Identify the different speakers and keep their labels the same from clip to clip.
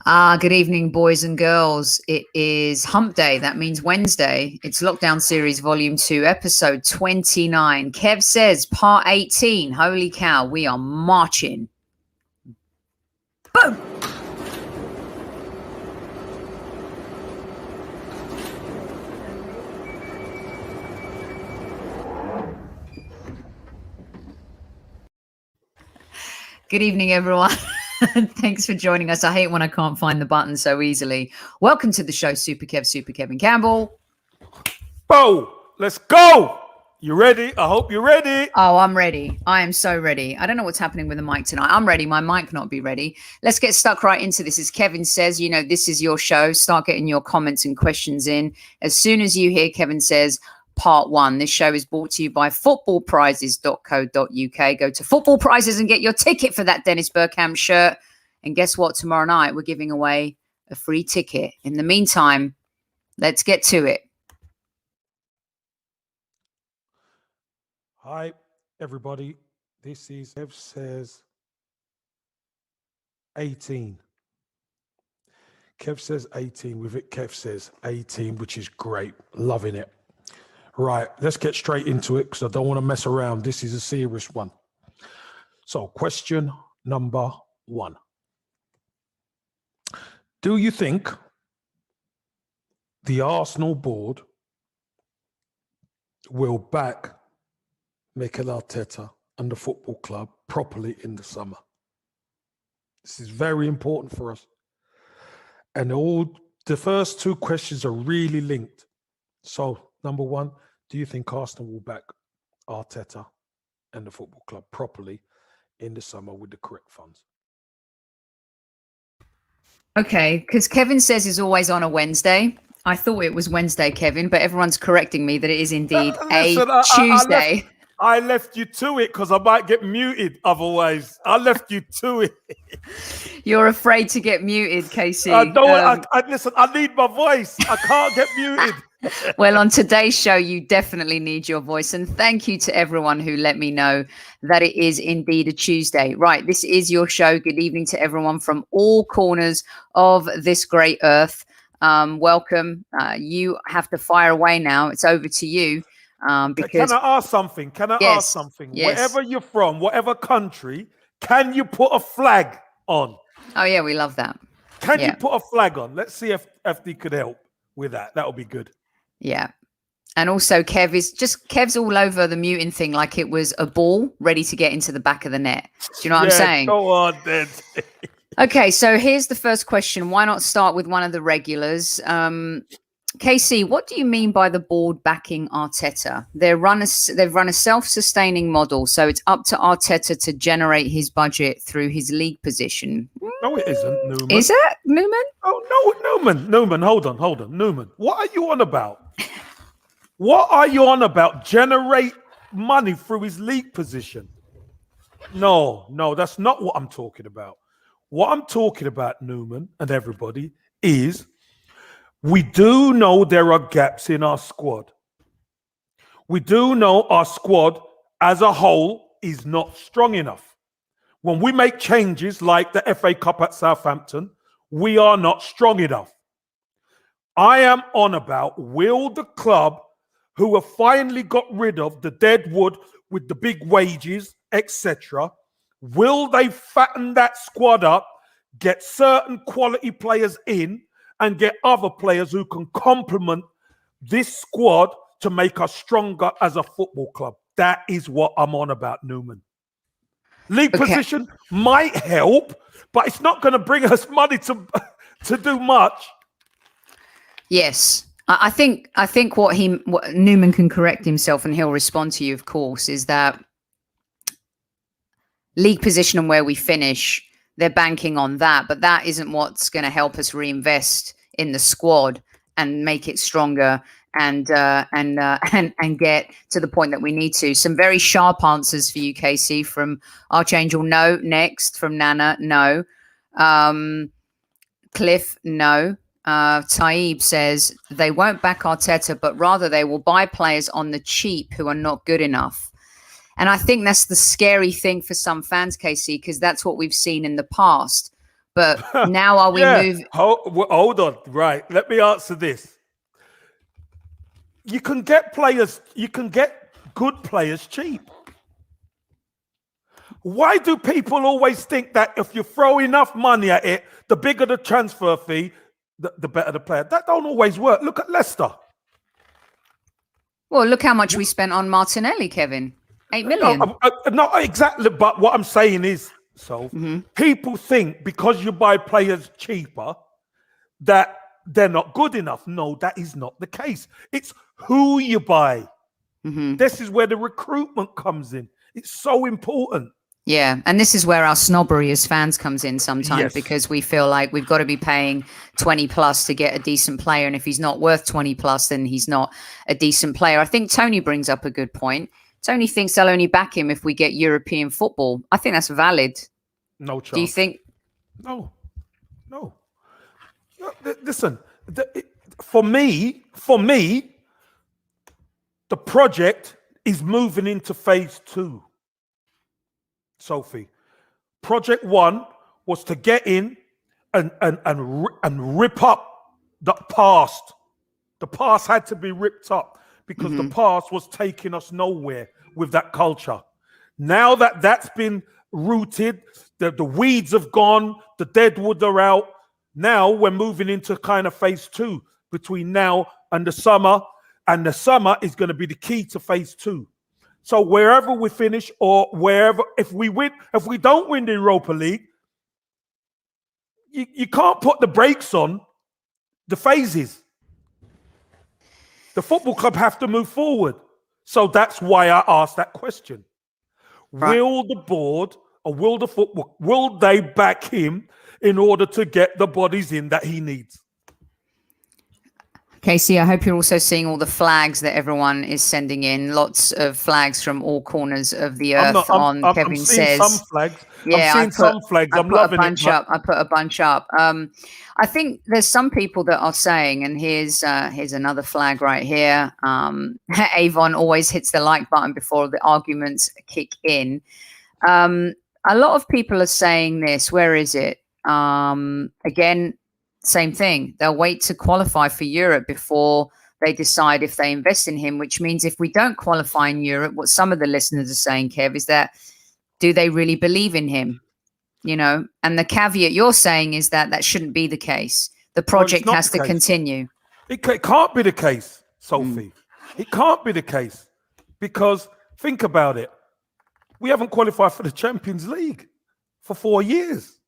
Speaker 1: Good evening, boys and girls. It is Hump Day. That means Wednesday. It's Lockdown Series Volume 2, Episode 29. Kev says, Part 18. Holy cow, we are marching. Boom! Good evening, everyone. Thanks for joining us. I hate when I can't find the button so easily. Welcome to the show, Super Kevin Campbell.
Speaker 2: Bo, let's go. You ready? I hope you're ready.
Speaker 1: Oh, I'm ready. I am so ready. I don't know what's happening with the mic tonight. I'm ready. My mic not be ready. Let's get stuck right into this. As Kevin says, you know, this is your show. Start getting your comments and questions in. As soon as you hear Kevin says, Part 1. This show is brought to you by footballprizes.co.uk. Go to Football Prizes and get your ticket for that Dennis Bergkamp shirt. And guess what? Tomorrow night, we're giving away a free ticket. In the meantime, let's get to it.
Speaker 2: Hi, everybody. This is Kev says 18. Kev says 18. With it, Kev says 18, which is great. Loving it. Right, let's get straight into it because I don't want to mess around. This is a serious one. So, question number 1. Do you think the Arsenal board will back Mikel Arteta and the football club properly in the summer? This is very important for us. And all the first 2 questions are really linked. So, number 1, do you think Arsenal will back Arteta and the football club properly in the summer with the correct funds?
Speaker 1: Okay, because Kevin says it's always on a Wednesday. I thought it was Wednesday, Kevin, but everyone's correcting me that it is indeed Tuesday.
Speaker 2: I left you to it because I might get muted otherwise. I left you to it.
Speaker 1: You're afraid to get muted, Casey.
Speaker 2: Listen, I need my voice. I can't get muted.
Speaker 1: Well, on today's show, you definitely need your voice. And thank you to everyone who let me know that it is indeed a Tuesday. Right, this is your show. Good evening to everyone from all corners of this great earth. Welcome. You have to fire away now. It's over to you. Because
Speaker 2: can I ask something? Ask something? Yes. Wherever you're from, whatever country, can you put a flag on?
Speaker 1: Oh, yeah, we love that.
Speaker 2: Can you put a flag on? Let's see if FD could help with that. That would be good.
Speaker 1: Yeah. And also Kev's all over the muting thing like it was a ball ready to get into the back of the net. Do you know what I'm saying?
Speaker 2: Go on then.
Speaker 1: Okay, so here's the first question. Why not start with one of the regulars? KC, what do you mean by the board backing Arteta? They've run a self-sustaining model, so it's up to Arteta to generate his budget through his league position.
Speaker 2: No, it isn't, Newman.
Speaker 1: Is it, Newman?
Speaker 2: Oh, no, Newman, hold on. Newman, what are you on about? What are you on about? Generate money through his league position? No, that's not what I'm talking about. What I'm talking about, Newman and everybody, is we do know there are gaps in our squad. We do know our squad as a whole is not strong enough. When we make changes like the FA Cup at Southampton, we are not strong enough. I am on about, will the club, who have finally got rid of the dead wood with the big wages, etc., will they fatten that squad up, get certain quality players in, and get other players who can complement this squad to make us stronger as a football club? That is what I'm on about, Newman. League position might help, but it's not going to bring us money to do much.
Speaker 1: Yes. I think what Newman can correct himself and he'll respond to you, of course, is that league position and where we finish, they're banking on that, but that isn't what's going to help us reinvest in the squad and make it stronger and get to the point that we need to. Some very sharp answers for you, Casey, from Archangel. No. Next from Nana. No. Cliff. No. Taib says they won't back Arteta, but rather they will buy players on the cheap who are not good enough. And I think that's the scary thing for some fans, Casey, because that's what we've seen in the past. But now are we moving?
Speaker 2: Hold on. Right. Let me answer this. You can get good players cheap. Why do people always think that if you throw enough money at it, the bigger the transfer fee, the better the player? That don't always work. Look at Leicester.
Speaker 1: Well, look how much we spent on Martinelli, Kevin. 8 million.
Speaker 2: Not exactly, but what I'm saying is, people think because you buy players cheaper that they're not good enough. No, that is not the case. It's who you buy. This is where the recruitment comes in. It's so important.
Speaker 1: Yeah, and this is where our snobbery as fans comes in sometimes, because we feel like we've got to be paying 20 plus to get a decent player, and if he's not worth 20 plus, then he's not a decent player. I think Tony brings up a good point. Tony thinks they'll only back him if we get European football. I think that's valid.
Speaker 2: No chance.
Speaker 1: Do you think?
Speaker 2: No. Listen, for me, the project is moving into phase 2. Sophie, project 1 was to get in and rip up the past. The past had to be ripped up because the past was taking us nowhere with that culture. Now that that's been rooted, the weeds have gone, the deadwood are out. Now we're moving into kind of phase 2 between now and the summer is going to be the key to phase 2. So wherever we finish, or wherever, if we don't win the Europa League, you can't put the brakes on the phases. The football club have to move forward. So that's why I asked that question. Right. Will the board or will they back him in order to get the bodies in that he needs?
Speaker 1: Casey, I hope you're also seeing all the flags that everyone is sending in. Lots of flags from all corners of the earth. Kevin says
Speaker 2: some flags.
Speaker 1: Yeah,
Speaker 2: I'm seeing some flags. I'm loving it.
Speaker 1: I put a bunch up. I think there's some people that are saying, and here's another flag right here. Avon always hits the like button before the arguments kick in. A lot of people are saying this. Where is it? Again, same thing. They'll wait to qualify for Europe before they decide if they invest in him, which means if we don't qualify in Europe, what some of the listeners are saying, Kev, is that do they really believe in him? You know, and the caveat you're saying is that shouldn't be the case. The project has to continue.
Speaker 2: It can't be the case, Sophie. It can't be the case because think about it. We haven't qualified for the Champions League for 4 years.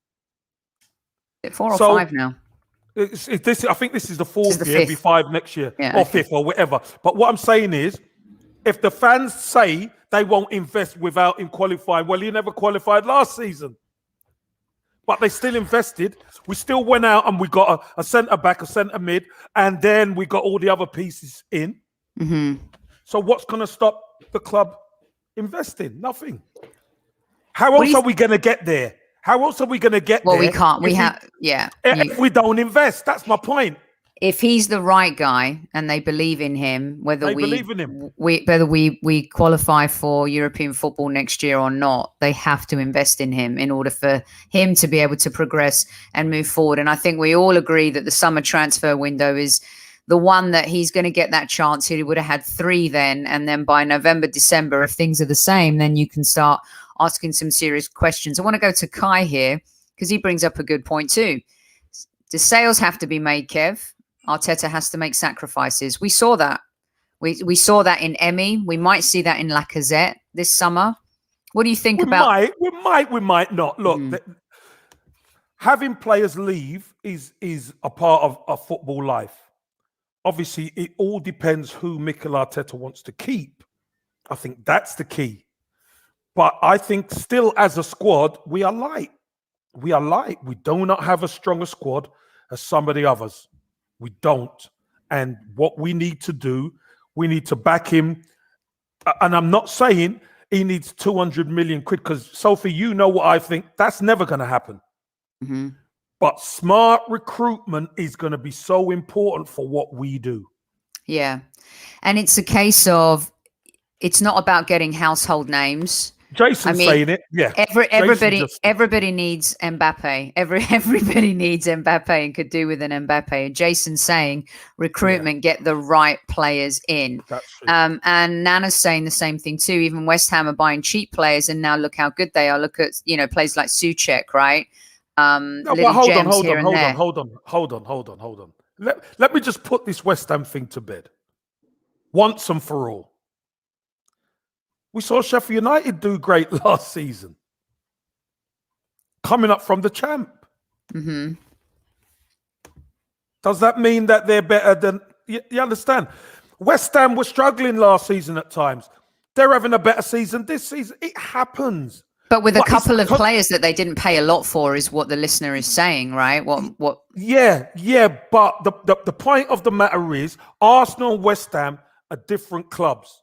Speaker 1: 4 or 5 now.
Speaker 2: I think this is the 4th year, it'll be 5 next year, or 5th or whatever. But what I'm saying is, if the fans say they won't invest without him qualifying, well, he never qualified last season. But they still invested. We still went out and we got a centre-back, a centre-mid, and then we got all the other pieces in. So what's going to stop the club investing? Nothing. How else are we going to get there? How else are we going to get there?
Speaker 1: Well, we can't.
Speaker 2: If we don't invest, that's my point.
Speaker 1: If he's the right guy and they believe in him, whether we qualify for European football next year or not, they have to invest in him in order for him to be able to progress and move forward. And I think we all agree that the summer transfer window is the one that he's going to get that chance. He would have had 3 then, and then by November, December, if things are the same, then you can start asking some serious questions. I want to go to Kai here because he brings up a good point too. The sales have to be made, Kev. Arteta has to make sacrifices. We saw that. We saw that in Emmy. We might see that in Lacazette this summer. What do you think about?
Speaker 2: We might not. Look, having players leave is a part of a football life. Obviously, it all depends who Mikel Arteta wants to keep. I think that's the key. But I think still as a squad, we are light. We are light. We do not have a stronger squad as some of the others. We don't. And what we need to do, we need to back him. And I'm not saying he needs 200 million quid because, Sophie, you know what I think. That's never going to happen. But smart recruitment is going to be so important for what we do.
Speaker 1: Yeah. And it's a case of, it's not about getting household names.
Speaker 2: Jason's saying it. Yeah.
Speaker 1: Everybody needs Mbappe. Everybody needs Mbappe and could do with an Mbappe. And Jason's saying recruitment, get the right players in.
Speaker 2: That's true.
Speaker 1: And Nana's saying the same thing too. Even West Ham are buying cheap players, and now look how good they are. Look at players like Souček, right?
Speaker 2: No, but hold on. Let me just put this West Ham thing to bed once and for all. We saw Sheffield United do great last season, coming up from the champ.
Speaker 1: Mm-hmm.
Speaker 2: Does that mean that they're better than... You understand? West Ham were struggling last season at times. They're having a better season this season. It happens.
Speaker 1: But with a couple of players that they didn't pay a lot for is what the listener is saying, right? What?
Speaker 2: Yeah. But the point of the matter is Arsenal and West Ham are different clubs.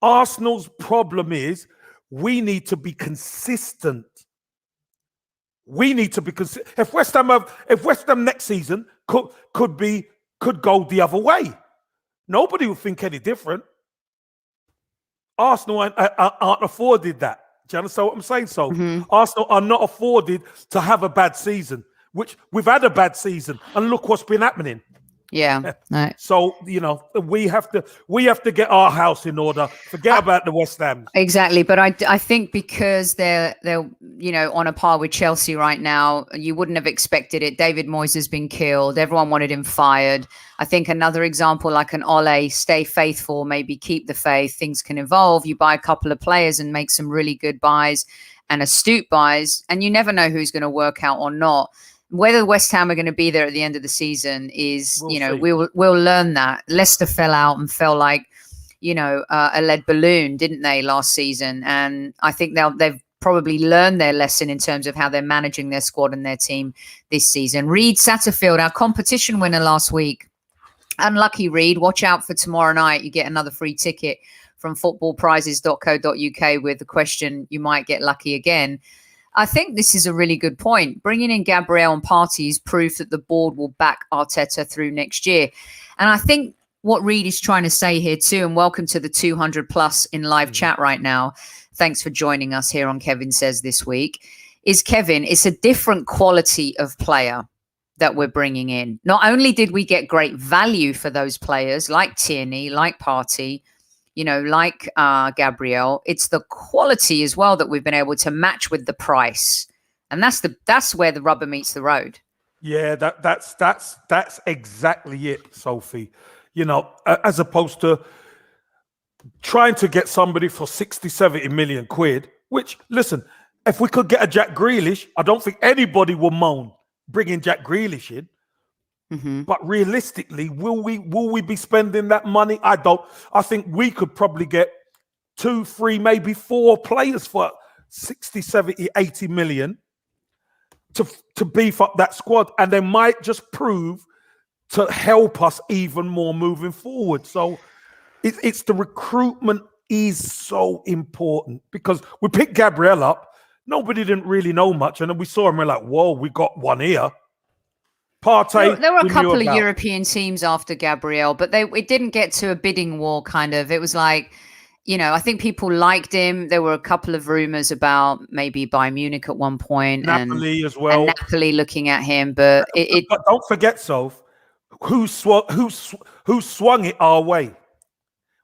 Speaker 2: Arsenal's problem is we need to be consistent. We need to be consistent. If West Ham next season could go the other way, nobody would think any different. Arsenal aren't afforded that. Do you understand what I'm saying? So Arsenal are not afforded to have a bad season, which we've had a bad season, and look what's been happening.
Speaker 1: Yeah. Right.
Speaker 2: So we have to get our house in order. Forget about the West Ham.
Speaker 1: Exactly, but I think because they're on a par with Chelsea right now, you wouldn't have expected it. David Moyes has been killed. Everyone wanted him fired. I think another example like an Ole, stay faithful, maybe keep the faith. Things can evolve. You buy a couple of players and make some really good buys and astute buys, and you never know who's going to work out or not. Whether West Ham are going to be there at the end of the season is, we'll learn that. Leicester fell out and fell like, a lead balloon, didn't they, last season? And I think they've probably learned their lesson in terms of how they're managing their squad and their team this season. Reed Satterfield, our competition winner last week. Unlucky, Reed. Watch out for tomorrow night. You get another free ticket from footballprizes.co.uk with the question, you might get lucky again. I think this is a really good point. Bringing in Gabriel and Partey is proof that the board will back Arteta through next year. And I think what Reed is trying to say here too, and welcome to the 200 plus in live chat right now. Thanks for joining us here on Kevin Says this week. Is Kevin, it's a different quality of player that we're bringing in. Not only did we get great value for those players like Tierney, like Partey, like Gabriel, it's the quality as well that we've been able to match with the price. And that's where the rubber meets the road. Yeah,
Speaker 2: that's exactly it, Sophie. As opposed to trying to get somebody for 60, 70 million quid, which, listen, if we could get a Jack Grealish, I don't think anybody will moan bringing Jack Grealish in. Mm-hmm. But realistically, will we be spending that money? I don't. I think we could probably get 2, 3, maybe 4 players for 60, 70, 80 million to beef up that squad, and they might just prove to help us even more moving forward. So it's the recruitment is so important, because we picked Gabriel up. Nobody didn't really know much, and then we saw him. We're like, whoa, we got one here. Partey,
Speaker 1: there were a couple of European teams after Gabriel, but it didn't get to a bidding war kind of. It was like, I think people liked him. There were a couple of rumors about maybe Bayern Munich at one point.
Speaker 2: Napoli as well.
Speaker 1: And Napoli looking at him. But
Speaker 2: but don't forget, Soph, who swung it our way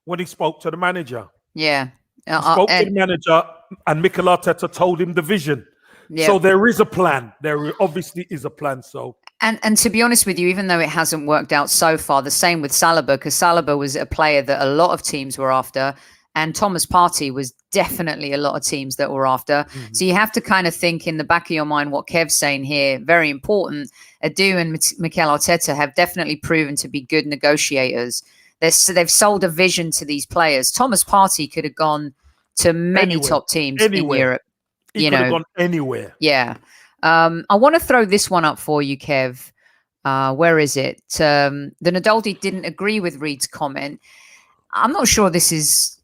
Speaker 2: when he spoke to the manager.
Speaker 1: Yeah.
Speaker 2: He spoke to the manager, and Mikel Arteta told him the vision.
Speaker 1: Yeah.
Speaker 2: So there is a plan. There obviously is a plan. So.
Speaker 1: And to be honest with you, even though it hasn't worked out so far, the same with Saliba, because Saliba was a player that a lot of teams were after, and Thomas Partey was definitely a lot of teams that were after. Mm-hmm. So you have to kind of think in the back of your mind what Kev's saying here, very important. Adu and Mikel Arteta have definitely proven to be good negotiators. They've sold a vision to these players. Thomas Partey could have gone to many top teams in Europe.
Speaker 2: He could have gone anywhere.
Speaker 1: Yeah. I want to throw this one up for you, Kev. Where is it? The Nadoldi didn't agree with Reed's comment. I'm not sure this is...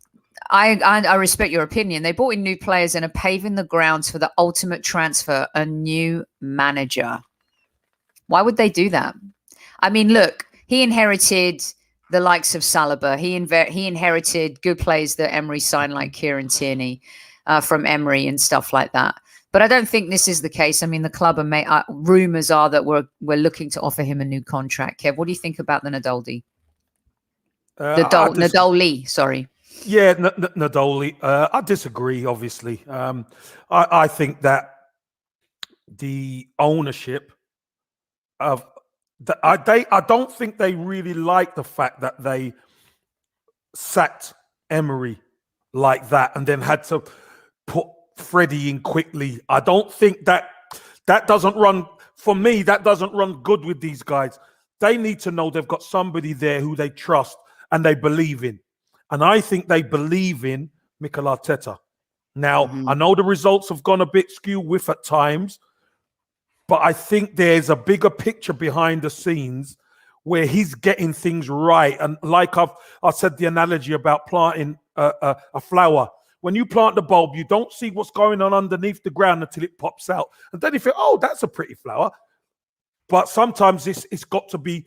Speaker 1: I respect your opinion. They brought in new players and are paving the grounds for the ultimate transfer, a new manager. Why would they do that? I mean, look, he inherited the likes of Saliba. He inherited good players that Emery signed like Kieran Tierney. from Emery and stuff like that. But I don't think this is the case. I mean, the club are rumors are that we're looking to offer him a new contract. Kev, what do you think about the Nadoldi? Nadoli, sorry.
Speaker 2: Yeah, Nadoli. I disagree, obviously. I think that the ownership of I don't think they really like the fact that they sacked Emery like that and then had to put Freddie in quickly. I don't think that doesn't run, for me, that doesn't run good with these guys. They need to know they've got somebody there who they trust and they believe in. And I think they believe in Mikel Arteta. Now, I know the results have gone a bit skew with at times, but I think there's a bigger picture behind the scenes where he's getting things right. And like I said, the analogy about planting a flower. When you plant the bulb, you don't see what's going on underneath the ground until it pops out. And then you think, oh, that's a pretty flower. But sometimes it's got to be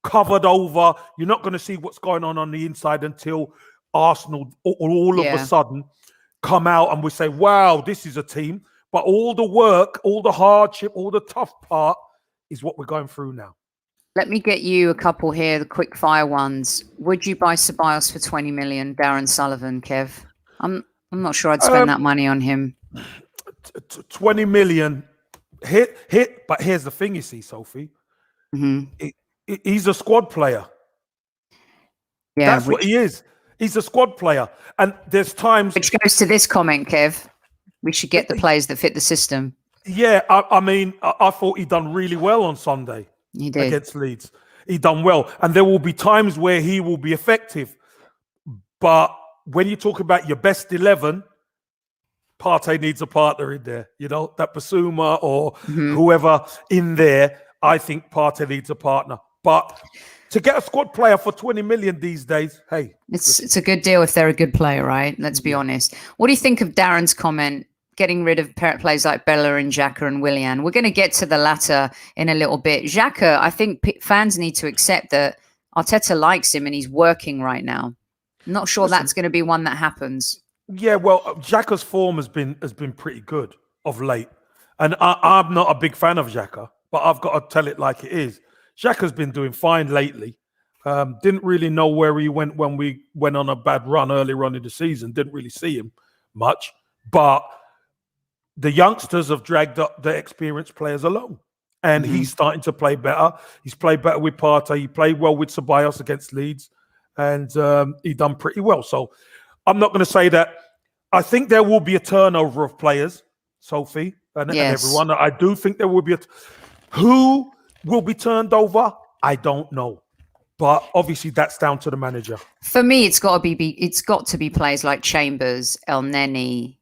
Speaker 2: covered over. You're not going to see what's going on the inside until Arsenal all of a sudden come out and we say, wow, this is a team. But all the work, all the hardship, all the tough part is what we're going through now.
Speaker 1: Let me get you a couple here, the quick fire ones. Would you buy Ceballos for 20 million, Darren Sullivan, Kev? I'm not sure I'd spend that money on him.
Speaker 2: 20 million hit, but here's the thing, you see, Sophie. He's a squad player. Yeah, that's what he is. He's a squad player. And there's times...
Speaker 1: Which goes to this comment, Kev. We should get the players that fit the system.
Speaker 2: Yeah, I mean, I thought he done really well on Sunday.
Speaker 1: He did.
Speaker 2: Against Leeds. He done well. And there will be times where he will be effective. But when you talk about your best 11, Partey needs a partner in there. You know, that Basuma or whoever in there, I think Partey needs a partner. But to get a squad player for 20 million these days, hey.
Speaker 1: It's a good deal if they're a good player, right? Let's be honest. What do you think of Darren's comment, getting rid of players like Bella and Xhaka and Willian? We're going to get to the latter in a little bit. Xhaka, I think fans need to accept that Arteta likes him and he's working right now. I'm not sure that's going to be one that happens.
Speaker 2: Yeah, well, Xhaka's form has been pretty good of late. And I'm not a big fan of Xhaka, but I've got to tell it like it is. Xhaka's been doing fine lately. Didn't really know where he went when we went on a bad run earlier on in the season. Didn't really see him much. But the youngsters have dragged up the experienced players along. And he's starting to play better. He's played better with Partey. He played well with Ceballos against Leeds. And he done pretty well. So I'm not going to say that. I think there will be a turnover of players, Sophie, and everyone. I do think there will be who will be turned over? I don't know. But obviously that's down to the manager.
Speaker 1: For me, it's got to be players like Chambers, El Neni.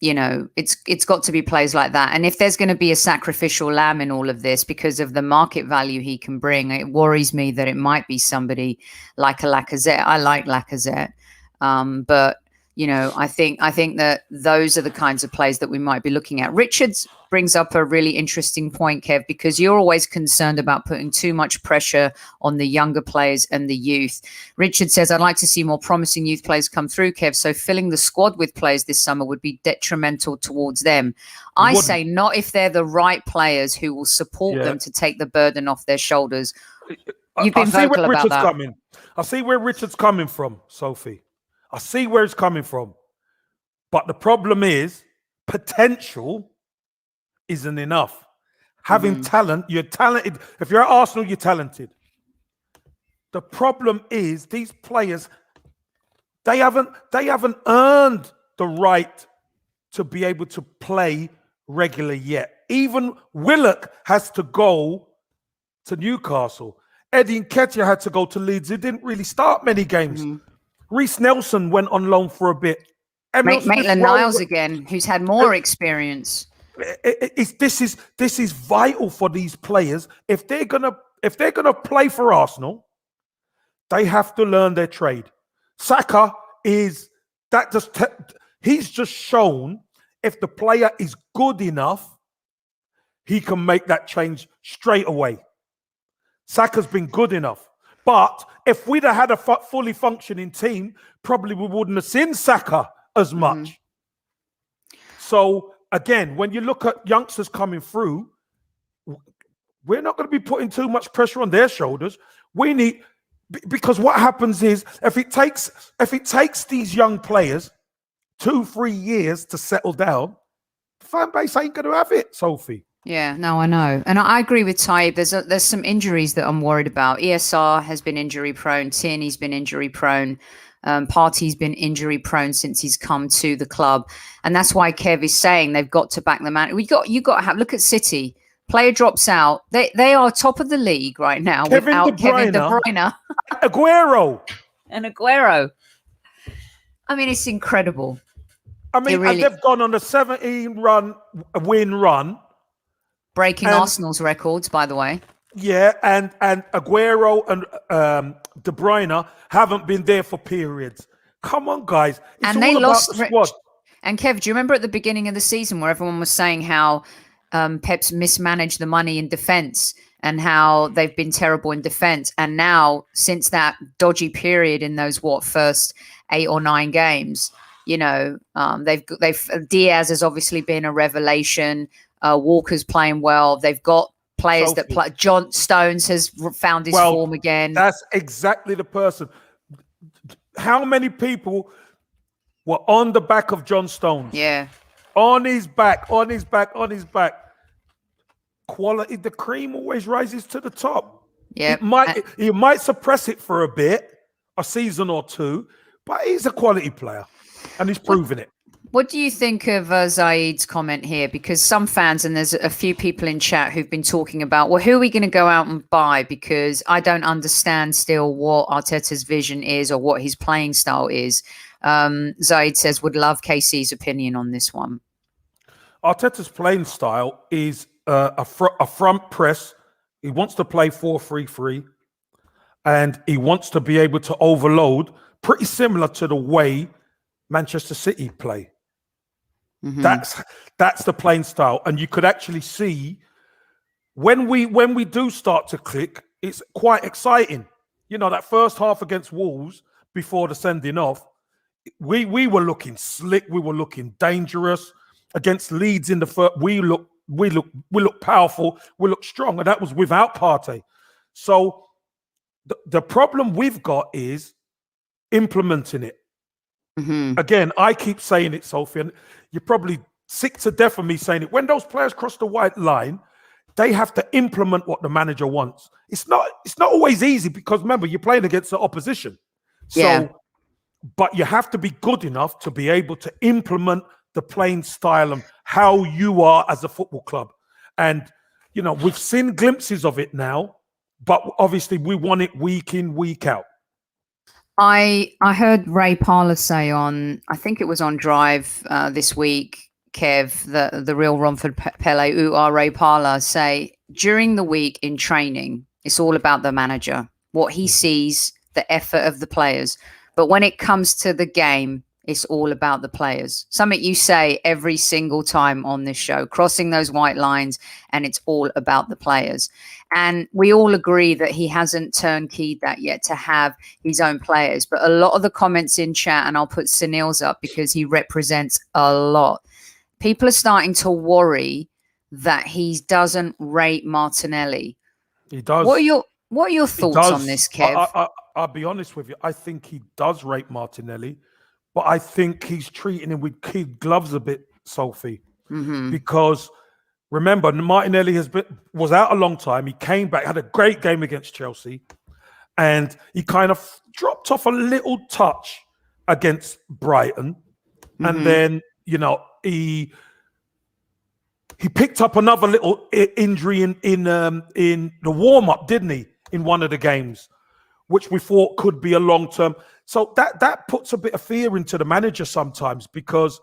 Speaker 1: You know, it's got to be players like that. And if there's going to be a sacrificial lamb in all of this because of the market value he can bring, it worries me that it might be somebody like a Lacazette. I like Lacazette, but you know, I think that those are the kinds of plays that we might be looking at. Richards brings up a really interesting point, Kev, because you're always concerned about putting too much pressure on the younger players and the youth. Richard says, I'd like to see more promising youth players come through, Kev, so filling the squad with players this summer would be detrimental towards them. I say not if they're the right players who will support them to take the burden off their shoulders. You've been vocal about that.
Speaker 2: I see where Richard's coming from, Sophie. I see where it's coming from. But the problem is potential isn't enough. Having talent, you're talented. If you're at Arsenal, you're talented. The problem is these players, they haven't earned the right to be able to play regularly yet. Even Willock has to go to Newcastle. Eddie Nketiah had to go to Leeds. He didn't really start many games. Reece Nelson went on loan for a bit.
Speaker 1: Maitland-Niles again, who's had more experience.
Speaker 2: This is vital for these players. If they're gonna play for Arsenal, they have to learn their trade. Saka he's just shown if the player is good enough, he can make that change straight away. Saka's been good enough. But if we'd have had a fully functioning team, probably we wouldn't have seen Saka as much. So again, when you look at youngsters coming through, we're not going to be putting too much pressure on their shoulders. We need, because what happens is if it takes these young players 2-3 years to settle down, the fan base ain't going to have it, Sophie.
Speaker 1: Yeah, no, I know. And I agree with Taib. There's some injuries that I'm worried about. ESR has been injury prone. Tierney's been injury prone. Partey's been injury prone since he's come to the club. And that's why Kev is saying they've got to back the man. You got to have, look at City. Player drops out. They are top of the league right now without Kevin De Bruyne. Aguero. I mean, it's incredible.
Speaker 2: I mean, really, they've gone on a 17-win run.
Speaker 1: Breaking Arsenal's records, by the way.
Speaker 2: Yeah, and Aguero and De Bruyne haven't been there for periods. Come on, guys. It's
Speaker 1: and they lost
Speaker 2: the squad.
Speaker 1: And Kev, do you remember at the beginning of the season where everyone was saying how Pep's mismanaged the money in defence and how they've been terrible in defence? And now, since that dodgy period in those first 8 or 9 games, they've Diaz has obviously been a revelation. Walker's playing well. They've got players that play. John Stones has found his form again.
Speaker 2: That's exactly the person. How many people were on the back of John Stones?
Speaker 1: Yeah.
Speaker 2: On his back. Quality, the cream always rises to the top.
Speaker 1: Yeah.
Speaker 2: It might suppress it for a bit, a season or two, but he's a quality player and he's proven it.
Speaker 1: What do you think of Zaid's comment here? Because some fans, and there's a few people in chat who've been talking about, well, who are we going to go out and buy? Because I don't understand still what Arteta's vision is or what his playing style is. Zaid says, would love KC's opinion on this one.
Speaker 2: Arteta's playing style is a front press. He wants to play 4-3-3, and he wants to be able to overload, pretty similar to the way Manchester City play. Mm-hmm. That's the playing style, and you could actually see when we do start to click, it's quite exciting. That first half against Wolves before the sending off, we were looking slick, we were looking dangerous. Against Leeds in the first, we look powerful, we look strong, and that was without Partey. So the problem we've got is implementing it. Mm-hmm. Again, I keep saying it, Sophie, and you're probably sick to death of me saying it. When those players cross the white line, they have to implement what the manager wants. It's not always easy because remember, you're playing against the opposition. But you have to be good enough to be able to implement the playing style and how you are as a football club. And, we've seen glimpses of it now, but obviously we want it week in, week out.
Speaker 1: I heard Ray Parler say on, I think it was on Drive this week, Kev, the real Romford Pele, Ray Parler, say during the week in training, it's all about the manager, what he sees, the effort of the players. But when it comes to the game, it's all about the players. Something you say every single time on this show, crossing those white lines, and it's all about the players. And we all agree that he hasn't turnkeyed that yet to have his own players. But a lot of the comments in chat, and I'll put Sunil's up because he represents a lot. People are starting to worry that he doesn't rate Martinelli.
Speaker 2: He does.
Speaker 1: What are your thoughts on this, Kev?
Speaker 2: I'll be honest with you. I think he does rate Martinelli. But I think he's treating him with kid gloves a bit, Sophie, because remember, Martinelli was out a long time. He came back, had a great game against Chelsea, and he kind of dropped off a little touch against Brighton, and then he picked up another little injury in the warm up, didn't he? In one of the games, which we thought could be a long term. So that puts a bit of fear into the manager sometimes because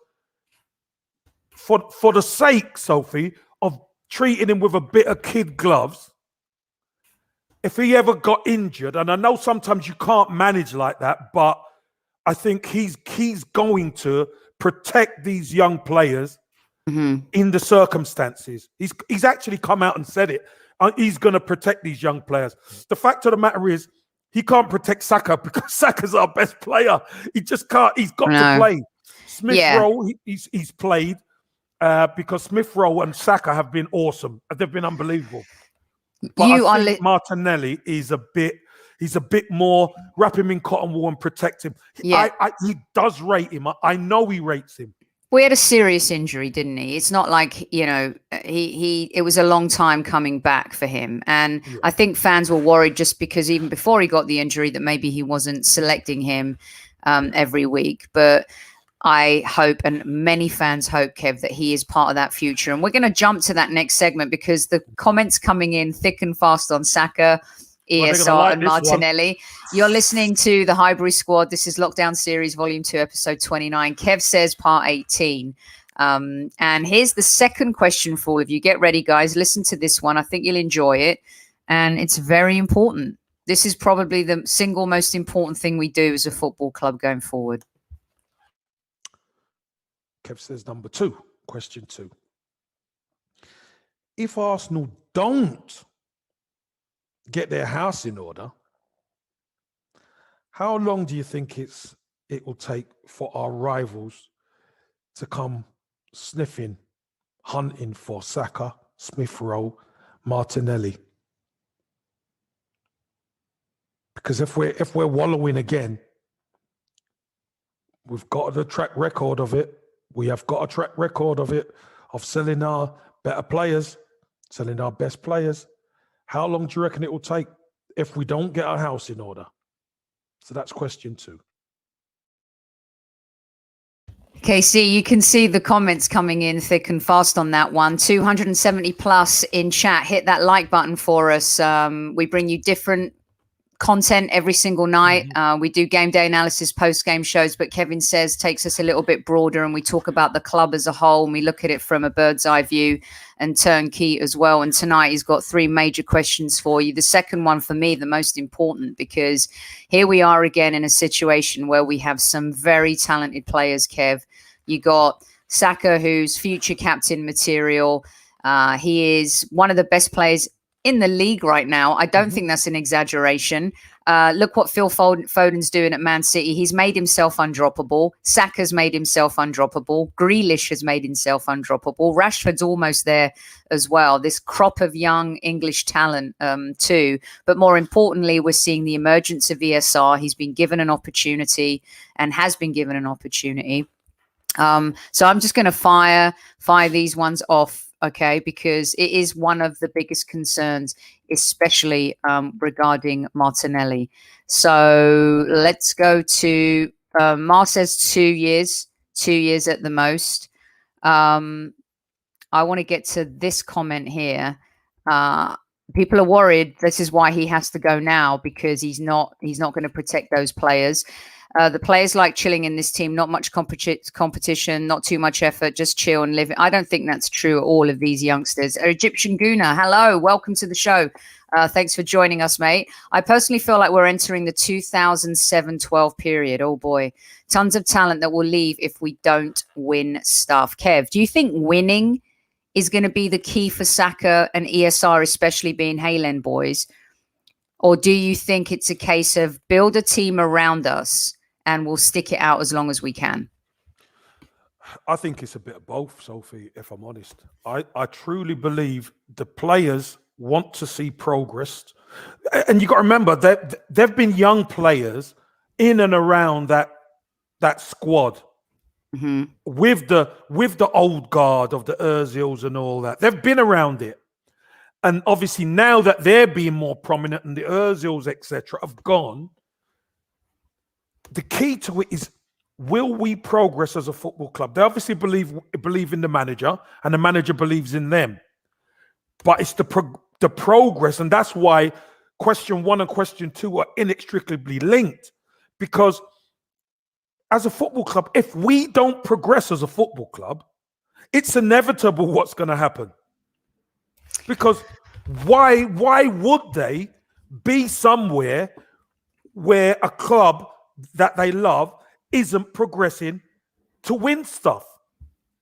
Speaker 2: for the sake, Sophie, of treating him with a bit of kid gloves, if he ever got injured, and I know sometimes you can't manage like that, but I think he's going to protect these young players in the circumstances. He's actually come out and said it. He's going to protect these young players. The fact of the matter is, he can't protect Saka because Saka's our best player. He just can't. He's got to play. Smith Rowe, he's played because Smith Rowe and Saka have been awesome. They've been unbelievable. But I think Martinelli is he's a bit more, wrap him in cotton wool and protect him.
Speaker 1: Yeah.
Speaker 2: He does rate him. I know he rates him.
Speaker 1: We had a serious injury, didn't he? It's not like, you know, it was a long time coming back for him. And I think fans were worried just because even before he got the injury that maybe he wasn't selecting him every week. But I hope, and many fans hope, Kev, that he is part of that future. And we're going to jump to that next segment because the comments coming in thick and fast on Saka, ESR and Martinelli. You're listening to the Highbury Squad. This is Lockdown Series Volume 2, Episode 29. Kev says Part 18. And here's the second question for all of you. Get ready, guys. Listen to this one. I think you'll enjoy it. And it's very important. This is probably the single most important thing we do as a football club going forward.
Speaker 2: Kev says number 2, question 2. If Arsenal don't get their house in order, how long do you think it will take for our rivals to come sniffing, hunting for Saka, Smith Rowe, Martinelli? Because if we're wallowing again, we've got a track record of it. We have got a track record of it, of selling our better players, selling our best players. How long do you reckon it will take if we don't get our house in order? So that's question 2.
Speaker 1: KC, you can see the comments coming in thick and fast on that one. 270 plus in chat. Hit that like button for us. We bring you different content every single night. We do game day analysis, post-game shows, but Kevin says takes us a little bit broader and we talk about the club as a whole and we look at it from a bird's eye view and turnkey as well. And tonight he's got 3 major questions for you. The second one for me, the most important, because here we are again in a situation where we have some very talented players, Kev. You got Saka, who's future captain material. He is one of the best players in the league right now. I don't think that's an exaggeration. Look what Phil Foden's doing at Man City. He's made himself undroppable. Saka's made himself undroppable. Grealish has made himself undroppable. Rashford's almost there as well. This crop of young English talent too. But more importantly, we're seeing the emergence of ESR. He's been given an opportunity and has been given an opportunity. So I'm just going to fire these ones off. Okay, because it is one of the biggest concerns, especially regarding Martinelli. So let's go to Mar says 2 years at the most. I want to get to this comment here. People are worried. This is why he has to go now, because he's not going to protect those players. The players like chilling in this team, not much competition, not too much effort, just chill and live. I don't think that's true of all of these youngsters. Egyptian Guna, hello, welcome to the show. Thanks for joining us, mate. I personally feel like we're entering the 2007-12 period. Oh boy, tons of talent that will leave if we don't win stuff. Kev, do you think winning is going to be the key for Saka and ESR, especially being Haylen boys? Or do you think it's a case of build a team around us and we'll stick it out as long as we can?
Speaker 2: I think it's a bit of both, Sophie, if I'm honest. I truly believe the players want to see progress. And you got to remember that there've been young players in and around that squad with the old guard of the Ozils and all that. They've been around it. And obviously now that they're being more prominent and the Ozils, etc., have gone, the key to it is, will we progress as a football club? They obviously believe in the manager, and the manager believes in them. But it's the progress, and that's why question 1 and question 2 are inextricably linked. Because as a football club, if we don't progress as a football club, it's inevitable what's going to happen. Because why would they be somewhere where a club that they love isn't progressing to win stuff?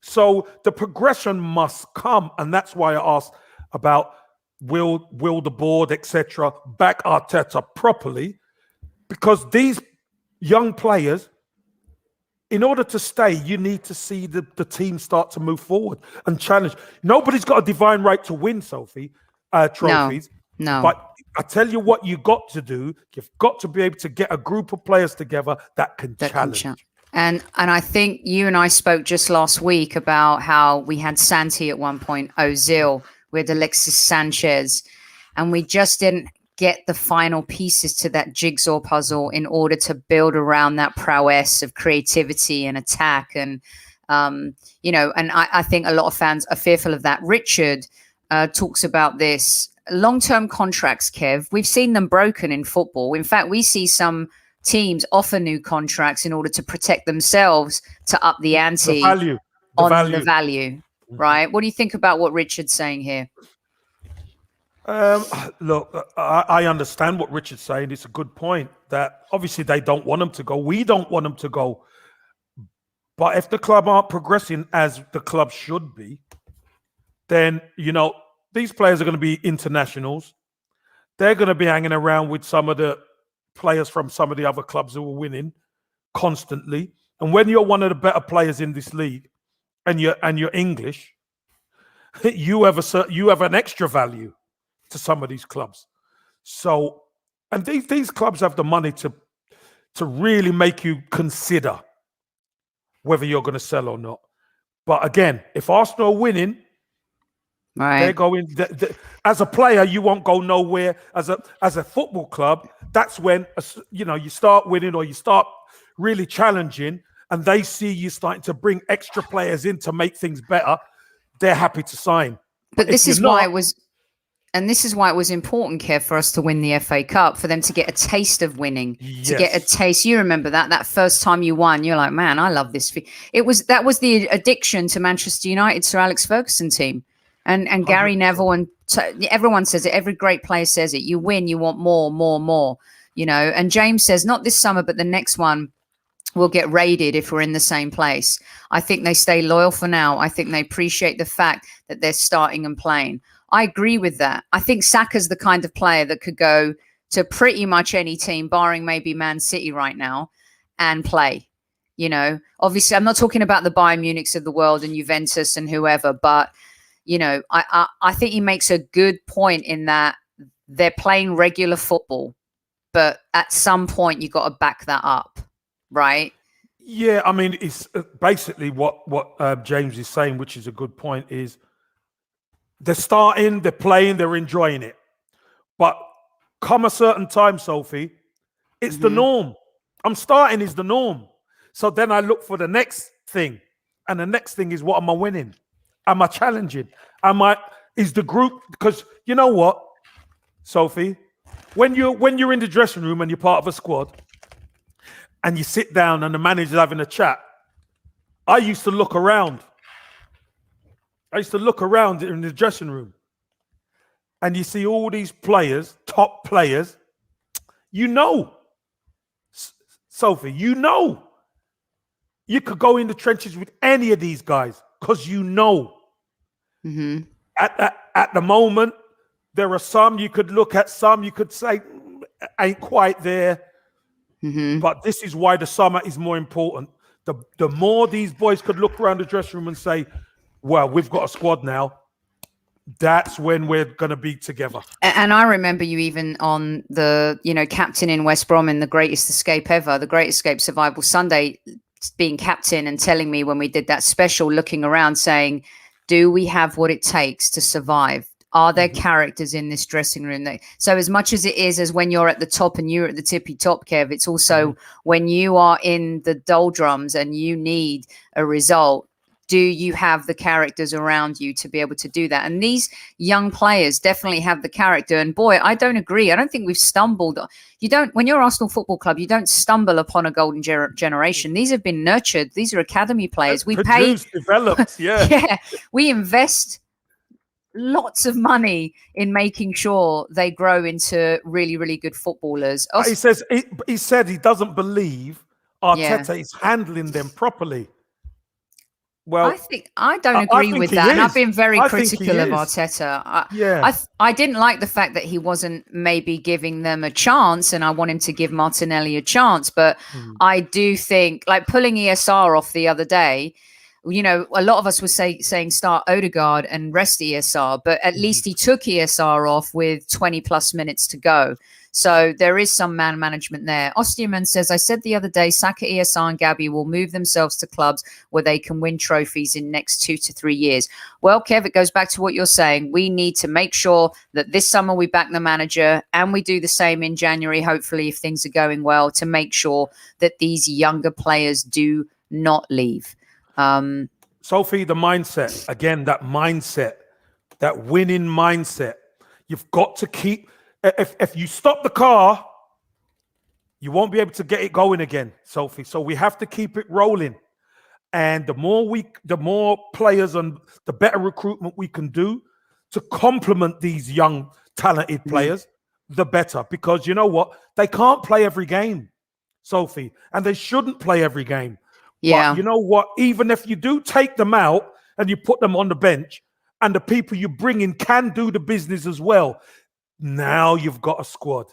Speaker 2: So the progression must come, and that's why I asked about will the board, etc., back Arteta properly, because these young players, in order to stay, you need to see the team start to move forward and challenge. Nobody's got a divine right to win, Sophie, trophies.
Speaker 1: No.
Speaker 2: But I tell you what you got to do. You've got to be able to get a group of players together that can challenge.
Speaker 1: And I think you and I spoke just last week about how we had Santi at one point, Ozil, with Alexis Sanchez, and we just didn't get the final pieces to that jigsaw puzzle in order to build around that prowess of creativity and attack. And, you know, and I think a lot of fans are fearful of that. Richard talks about this. Long-term contracts, Kev, we've seen them broken in football. In fact, we see some teams offer new contracts in order to protect themselves to up the ante
Speaker 2: the value.
Speaker 1: Right? What do you think about what Richard's saying here?
Speaker 2: Look, I understand what Richard's saying. It's a good point that obviously they don't want them to go. We don't want them to go. But if the club aren't progressing as the club should be, then, you know, these players are going to be internationals. They're going to be hanging around with some of the players from some of the other clubs who are winning constantly. And when you're one of the better players in this league and you're English, you have an extra value to some of these clubs. So, and these clubs have the money to really make you consider whether you're going to sell or not. But again, if Arsenal are winning,
Speaker 1: right,
Speaker 2: they're going. As a player, you won't go nowhere. As a football club, that's when you start winning or you start really challenging, and they see you starting to bring extra players in to make things better. They're happy to sign.
Speaker 1: But this is why it was. And this is why it was important, Kev, for us to win the FA Cup, for them to get a taste of winning, to get a taste. You remember that first time you won, you're like, man, I love this. That was the addiction to Manchester United, Sir Alex Ferguson team. And Gary Neville, and everyone says it. Every great player says it. You win, you want more, you know. And James says, not this summer, but the next one will get raided if we're in the same place. I think they stay loyal for now. I think they appreciate the fact that they're starting and playing. I agree with that. I think Saka's the kind of player that could go to pretty much any team, barring maybe Man City right now, and play. You know, obviously, I'm not talking about the Bayern Munichs of the world and Juventus and whoever, but, you know, I think he makes a good point in that they're playing regular football, but at some point, you've got to back that up, right?
Speaker 2: Yeah, I mean, it's basically what James is saying, which is a good point, is they're starting, they're playing, they're enjoying it. But come a certain time, Sophie, it's the norm. I'm starting is the norm. So then I look for the next thing. And the next thing is, what am I winning? Am I challenging? Is the group, because you know what, Sophie, when you're in the dressing room and you're part of a squad and you sit down and the manager's having a chat, I used to look around. I used to look around in the dressing room and you see all these players, top players, you know, Sophie, you know, you could go in the trenches with any of these guys because you know. At the moment, there are some you could look at, some you could say ain't quite there. But this is why the summer is more important. The more these boys could look around the dressing room and say, well, we've got a squad now, that's when we're going to be together.
Speaker 1: And I remember you even on the, captain in West Brom in The Greatest Escape Ever, The Great Escape Survival Sunday, being captain and telling me when we did that special, looking around saying, do we have what it takes to survive? Are there characters in this dressing room? So as much as it is as when you're at the top and you're at the tippy top, Kev, it's also when you are in the doldrums and you need a result, do you have the characters around you to be able to do that? And these young players definitely have the character. And boy, I don't agree. I don't think we've stumbled. When you're Arsenal Football Club, you don't stumble upon a golden generation. These have been nurtured. These are academy players. We pay,
Speaker 2: developed, yeah.
Speaker 1: We invest lots of money in making sure they grow into really, really good footballers.
Speaker 2: He said he doesn't believe Arteta is handling them properly. Well,
Speaker 1: I don't
Speaker 2: I
Speaker 1: agree
Speaker 2: think
Speaker 1: with
Speaker 2: he
Speaker 1: that, and I've
Speaker 2: is.
Speaker 1: been very
Speaker 2: I think he
Speaker 1: critical of
Speaker 2: is.
Speaker 1: Arteta.
Speaker 2: Yeah.
Speaker 1: I didn't like the fact that he wasn't maybe giving them a chance, and I want him to give Martinelli a chance. But
Speaker 2: Mm.
Speaker 1: I do think, like pulling ESR off the other day, you know, a lot of us were saying start Odegaard and rest ESR, but at least he took ESR off with 20 plus minutes to go. So there is some man management there. Ostiaman says, I said the other day, Saka, ESR and Gabby will move themselves to clubs where they can win trophies in next 2 to 3 years. Well, Kev, it goes back to what you're saying. We need to make sure that this summer we back the manager and we do the same in January, hopefully, if things are going well, to make sure that these younger players do not leave.
Speaker 2: Sophie, the mindset, again, that mindset, that winning mindset, you've got to keep, if you stop the car, you won't be able to get it going again, Sophie. So we have to keep it rolling. And the more players and the better recruitment we can do to complement these young, talented players, the better. Because you know what? They can't play every game, Sophie, and they shouldn't play every game.
Speaker 1: Yeah.
Speaker 2: But you know what? Even if you do take them out and you put them on the bench and the people you bring in can do the business as well, now you've got a squad.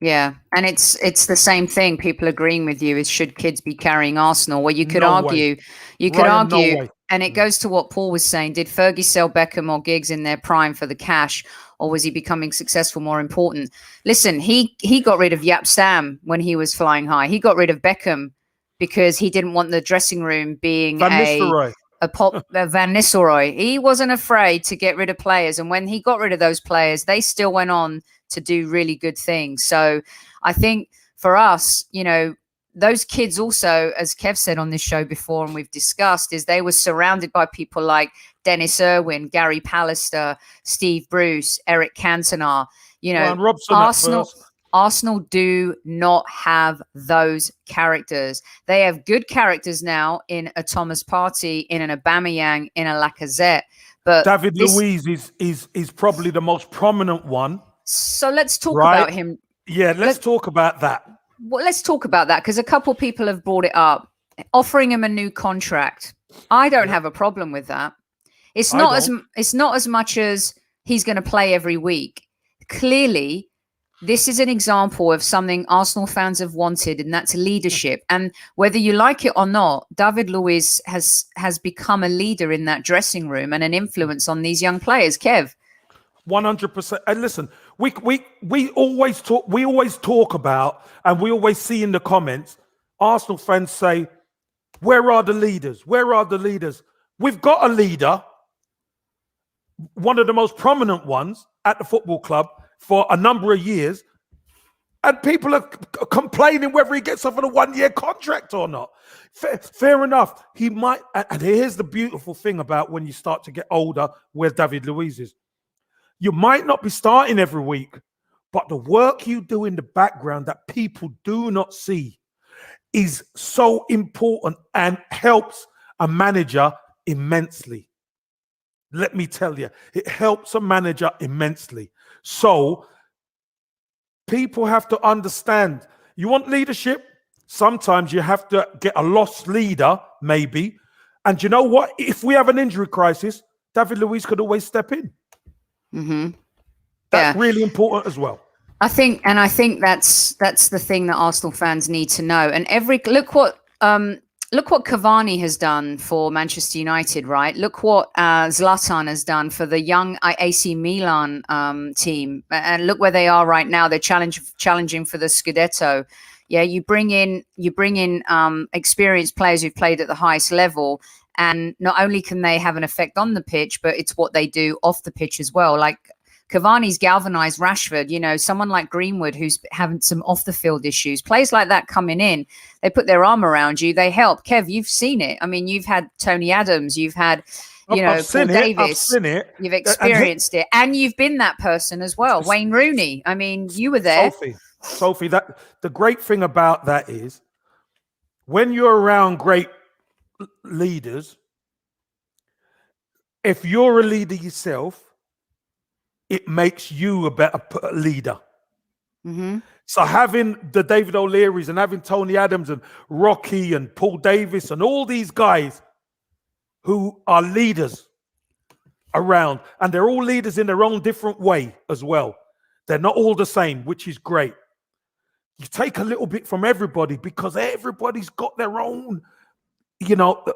Speaker 1: Yeah, and it's the same thing. People agreeing with you is should kids be carrying Arsenal? Well, you could argue, and it goes to what Paul was saying. Did Fergie sell Beckham or Giggs in their prime for the cash, or was he becoming successful more important? Listen, he got rid of Yap Stam when he was flying high. He got rid of Beckham because he didn't want the dressing room being Van Nistelrooy. He wasn't afraid to get rid of players, and when he got rid of those players, they still went on to do really good things. So I think for us, you know, those kids also, as Kev said on this show before and we've discussed, is they were surrounded by people like Dennis Irwin, Gary Pallister, Steve Bruce, Eric Cantona. You know, Arsenal do not have those characters. They have good characters now in a Thomas Partey, in an Aubameyang, in a Lacazette. But
Speaker 2: David Luiz is probably the most prominent one.
Speaker 1: So let's talk about him.
Speaker 2: Yeah, let's talk about that.
Speaker 1: Well, let's talk about that because a couple people have brought it up. Offering him a new contract. I don't have a problem with that. It's not as much as he's going to play every week. Clearly, this is an example of something Arsenal fans have wanted, and that's leadership. And whether you like it or not, David Luiz has become a leader in that dressing room and an influence on these young players. Kev.
Speaker 2: 100%. And listen, we always talk about, and we always see in the comments, Arsenal fans say, where are the leaders? Where are the leaders? We've got a leader, one of the most prominent ones at the football club for a number of years, and people are complaining whether he gets off on a 1-year contract or not. Fair enough. He might, and here's the beautiful thing about when you start to get older, where David Luiz is. You might not be starting every week, but the work you do in the background that people do not see is so important and helps a manager immensely. Let me tell you, it helps a manager immensely. So people have to understand, you want leadership? Sometimes you have to get a lost leader, maybe. And you know what? If we have an injury crisis, David Luiz could always step in. That's really important as well.
Speaker 1: I think that's the thing that Arsenal fans need to know. And look what Cavani has done for Manchester United, right? Look what Zlatan has done for the young AC Milan team, and look where they are right now. They're challenging for the Scudetto. Yeah, you bring in experienced players who've played at the highest level. And not only can they have an effect on the pitch, but it's what they do off the pitch as well. Like Cavani's galvanized Rashford, you know, someone like Greenwood who's having some off the field issues. Players like that coming in, they put their arm around you, they help. Kev, you've seen it. I mean, you've had Tony Adams, you've had, Paul Davis. You've experienced it. And you've been that person as well. Wayne Rooney. I mean, you were there.
Speaker 2: Sophie, that the great thing about that is when you're around great leaders, if you're a leader yourself, it makes you a better leader. So having the David O'Learys and having Tony Adams and Rocky and Paul Davis and all these guys who are leaders around, and they're all leaders in their own different way as well. They're not all the same, which is great. You take a little bit from everybody because everybody's got their own,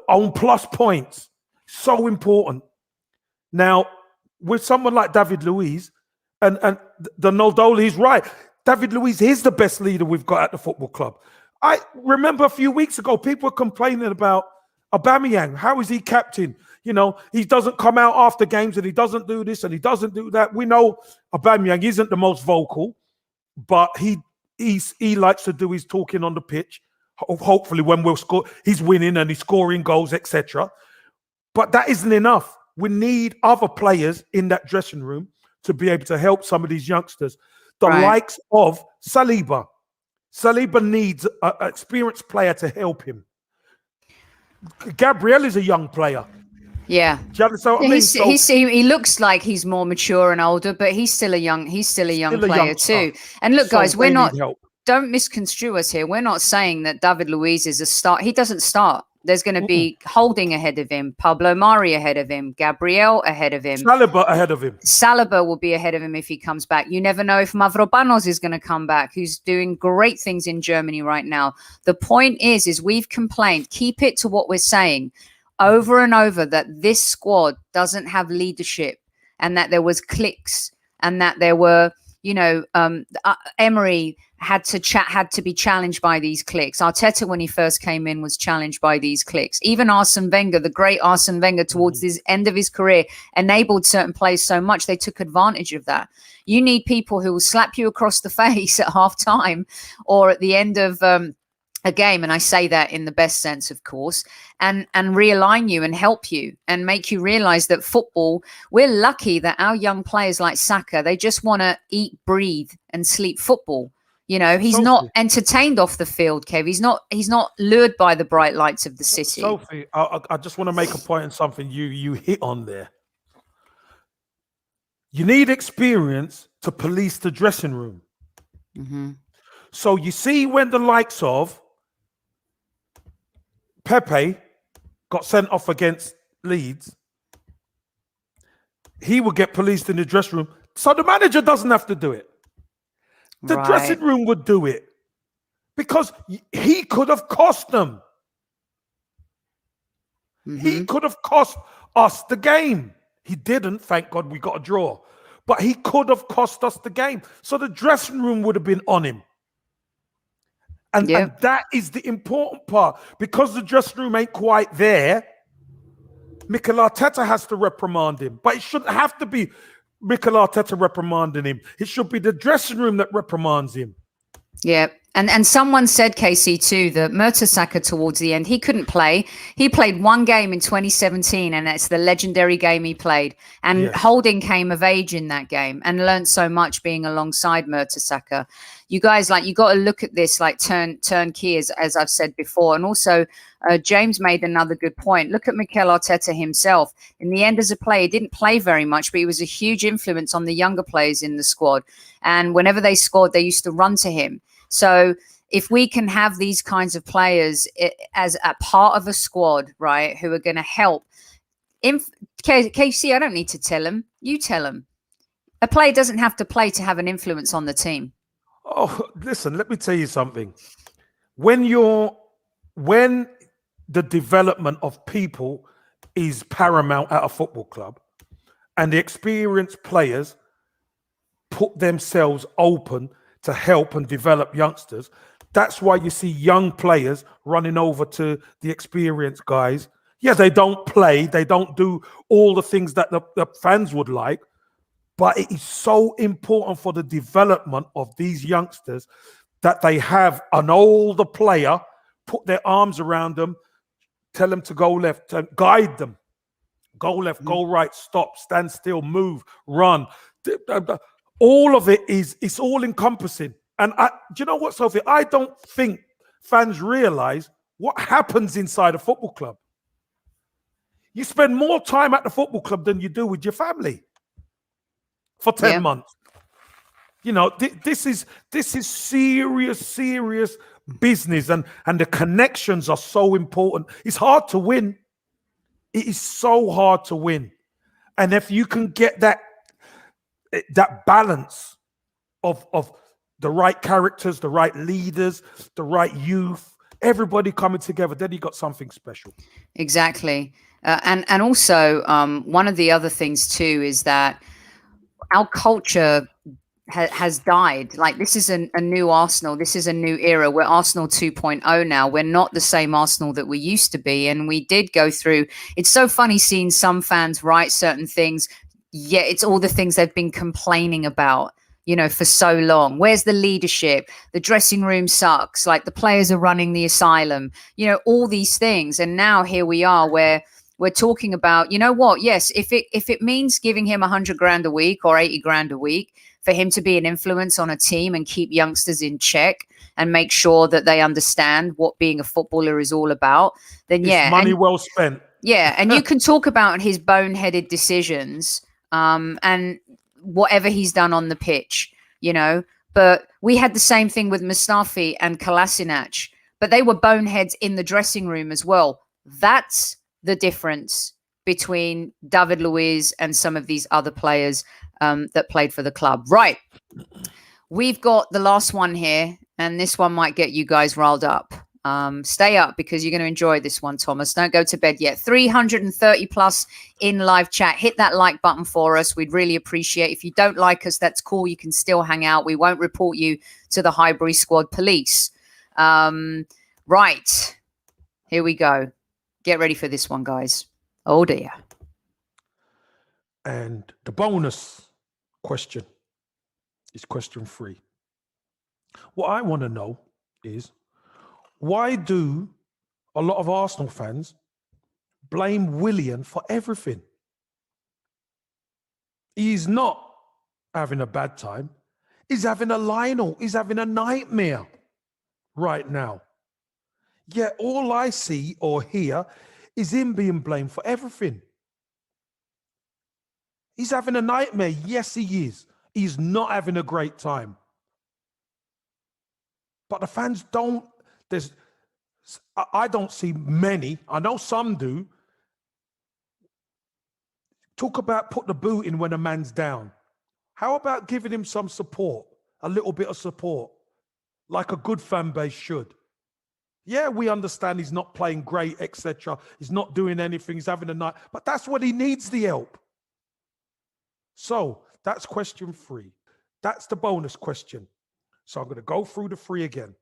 Speaker 2: own plus points. So important. Now, with someone like David Luiz, and the Noldoli is right. David Luiz is the best leader we've got at the football club. I remember a few weeks ago, people were complaining about Aubameyang. How is he captain? He doesn't come out after games and he doesn't do this and he doesn't do that. We know Aubameyang isn't the most vocal, but he likes to do his talking on the pitch. Hopefully when we'll score, he's winning and he's scoring goals, etc. But that isn't enough. We need other players in that dressing room to be able to help some of these youngsters. The likes of Saliba. Saliba needs an experienced player to help him. Gabriel is a young player.
Speaker 1: Yeah.
Speaker 2: Do you understand what I mean?
Speaker 1: He looks like he's more mature and older, but he's still a young player too. And look, guys, don't misconstrue us here. We're not saying that David Luiz is a start. He doesn't start. There's going to be Holding ahead of him, Pablo Mari ahead of him, Gabriel ahead of him.
Speaker 2: Saliba ahead of him.
Speaker 1: Saliba will be ahead of him if he comes back. You never know if Mavropanos is going to come back, who's doing great things in Germany right now. The point is we've complained, keep it to what we're saying over and over, that this squad doesn't have leadership and that there was cliques and that there were, Emery had to be challenged by these cliques. Arteta, when he first came in, was challenged by these cliques. Even Arsene Wenger, the great Arsene Wenger, towards the end of his career, enabled certain players so much they took advantage of that. You need people who will slap you across the face at half time or at the end of a game, and I say that in the best sense, of course, and realign you and help you and make you realize that football, we're lucky that our young players like Saka, they just want to eat, breathe and sleep football. He's not entertained off the field, Kev. He's not lured by the bright lights of the city.
Speaker 2: Sophie, I just want to make a point on something you hit on there. You need experience to police the dressing room.
Speaker 1: Mm-hmm.
Speaker 2: So you see when the likes of Pepe got sent off against Leeds, he would get policed in the dressing room. So the manager doesn't have to do it. The dressing room would do it because he could have cost them. Mm-hmm. He could have cost us the game. He didn't, thank God we got a draw. But he could have cost us the game. So the dressing room would have been on him. And that is the important part. Because the dressing room ain't quite there, Mikel Arteta has to reprimand him. But it shouldn't have to be Mikel Arteta reprimanding him. It should be the dressing room that reprimands him.
Speaker 1: Yeah. And someone said, KC, too, that Mertesacker towards the end, he couldn't play. He played one game in 2017, and that's the legendary game he played. And Holding came of age in that game and learned so much being alongside Mertesacker. You guys, you got to look at this turnkey, as I've said before. And also, James made another good point. Look at Mikel Arteta himself. In the end, as a player, he didn't play very much, but he was a huge influence on the younger players in the squad. And whenever they scored, they used to run to him. So if we can have these kinds of players as a part of a squad, right, who are going to help. KC, I don't need to tell him. You tell him. A player doesn't have to play to have an influence on the team.
Speaker 2: Oh, listen, let me tell you something. When the development of people is paramount at a football club and the experienced players put themselves open to help and develop youngsters, that's why you see young players running over to the experienced guys. Yeah, they don't play. They don't do all the things that the fans would like. But it is so important for the development of these youngsters that they have an older player put their arms around them, tell them to go left, guide them. Go left, go right, stop, stand still, move, run. All of it it's all encompassing. And do you know what, Sophie? I don't think fans realize what happens inside a football club. You spend more time at the football club than you do with your family for 10 months. You know, this is serious business, and the connections are so important. It's hard to win. It is so hard to win. And if you can get that balance of the right characters, the right leaders, the right youth, everybody coming together, then you got something special.
Speaker 1: Exactly. And also, one of the other things too is that our culture has died. Like, this is a new Arsenal. This is a new era. We're Arsenal 2.0 now. We're not the same Arsenal that we used to be. And we did go through. It's so funny seeing some fans write certain things. Yeah, it's all the things they've been complaining about, you know, for so long. Where's the leadership? The dressing room sucks. Like, the players are running the asylum, you know, all these things. And now here we are where we're talking about, you know what? Yes, if it means giving him 100 grand a week or 80 grand a week for him to be an influence on a team and keep youngsters in check and make sure that they understand what being a footballer is all about, then yeah.
Speaker 2: It's money well spent.
Speaker 1: Yeah, and you can talk about his boneheaded decisions and whatever he's done on the pitch, you know. But we had the same thing with Mustafi and Kolasinac, but they were boneheads in the dressing room as well. That's the difference between David Luiz and some of these other players that played for the club. Right. We've got the last one here, and this one might get you guys riled up. Stay up because you're going to enjoy this one, Thomas. Don't go to bed yet. 330 plus in live chat. Hit that like button for us. We'd really appreciate it. If you don't like us, that's cool. You can still hang out. We won't report you to the Highbury Squad police. Right. Here we go. Get ready for this one, guys. Oh, dear.
Speaker 2: And the bonus question is question 3. What I want to know is, why do a lot of Arsenal fans blame Willian for everything? He's not having a bad time. He's having a Lionel. He's having a nightmare right now. Yet all I see or hear is him being blamed for everything. He's having a nightmare. Yes, he is. He's not having a great time. But the fans don't. I don't see many. I know some do. Talk about put the boot in when a man's down. How about giving him some support? A little bit of support, like a good fan base should. Yeah, we understand he's not playing great, etc. He's not doing anything. He's having a night. But that's what he needs, the help. So that's question 3. That's the bonus question. So I'm going to go through the 3 again.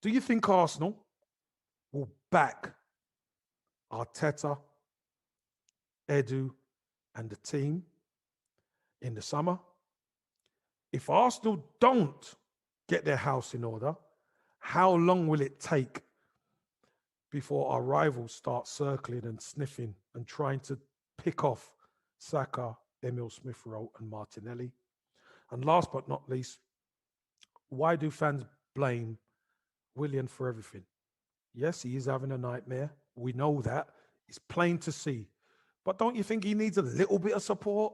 Speaker 2: Do you think Arsenal will back Arteta, Edu, and the team in the summer? If Arsenal don't get their house in order, how long will it take before our rivals start circling and sniffing and trying to pick off Saka, Emil Smith-Rowe, and Martinelli? And last but not least, why do fans blame Willian for everything? Yes, he is having a nightmare. We know that. It's plain to see. But don't you think he needs a little bit of support?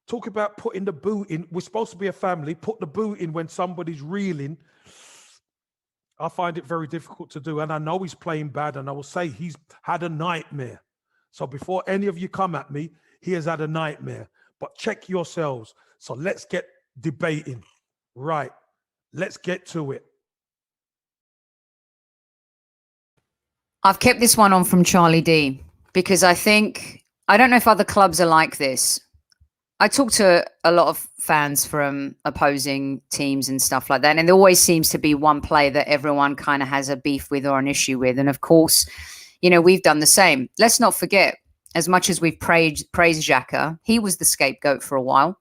Speaker 2: Talk about putting the boot in. We're supposed to be a family. Put the boot in when somebody's reeling. I find it very difficult to do. And I know he's playing bad. And I will say he's had a nightmare. So before any of you come at me, he has had a nightmare. But check yourselves. So let's get debating. Right. Let's get to it.
Speaker 1: I've kept this one on from Charlie D because I don't know if other clubs are like this. I talk to a lot of fans from opposing teams and stuff like that. And there always seems to be one player that everyone kind of has a beef with or an issue with. And of course, you know, we've done the same. Let's not forget, as much as we've praised Xhaka, he was the scapegoat for a while.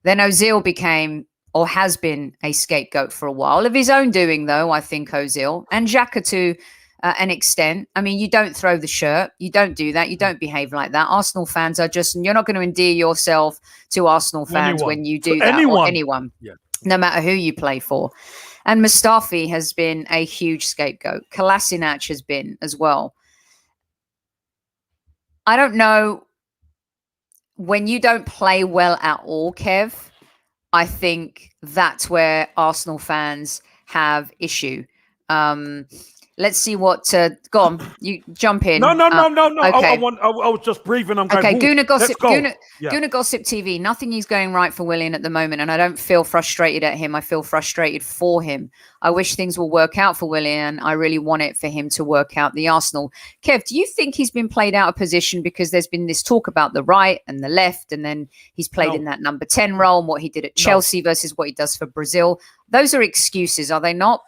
Speaker 1: Then Ozil became or has been a scapegoat for a while of his own doing, though, I think, Ozil and Xhaka to an extent. I mean, you don't throw the shirt. You don't do that. You don't behave like that. Arsenal fans are just, you're not going to endear yourself to Arsenal fans when you do that. Or anyone, no matter who you play for. And Mustafi has been a huge scapegoat. Kolasinac has been as well. I don't know, when you don't play well at all, Kev, I think that's where Arsenal fans have issue. Let's see what. Go on, you jump in.
Speaker 2: No.
Speaker 1: Okay.
Speaker 2: I was just breathing. I'm going.
Speaker 1: Okay, Guna Gossip,
Speaker 2: Yeah.
Speaker 1: Guna Gossip TV. Nothing is going right for Willian at the moment, and I don't feel frustrated at him. I feel frustrated for him. I wish things will work out for Willian. I really want it for him to work out the Arsenal. Kev, do you think he's been played out of position because there's been this talk about the right and the left, and then he's played in that number 10 role and what he did at Chelsea versus what he does for Brazil? Those are excuses, are they not?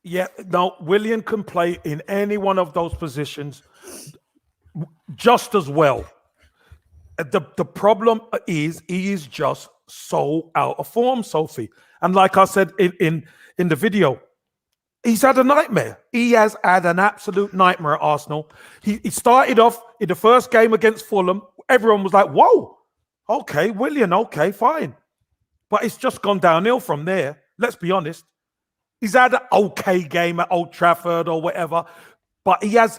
Speaker 2: Yeah, no, Willian can play in any one of those positions just as well. The problem is he is just so out of form, Sophie. And like I said in the video, he's had a nightmare. He has had an absolute nightmare at Arsenal. He started off in the first game against Fulham. Everyone was like, whoa, okay, Willian, okay, fine. But it's just gone downhill from there. Let's be honest. He's had an okay game at Old Trafford or whatever, but he's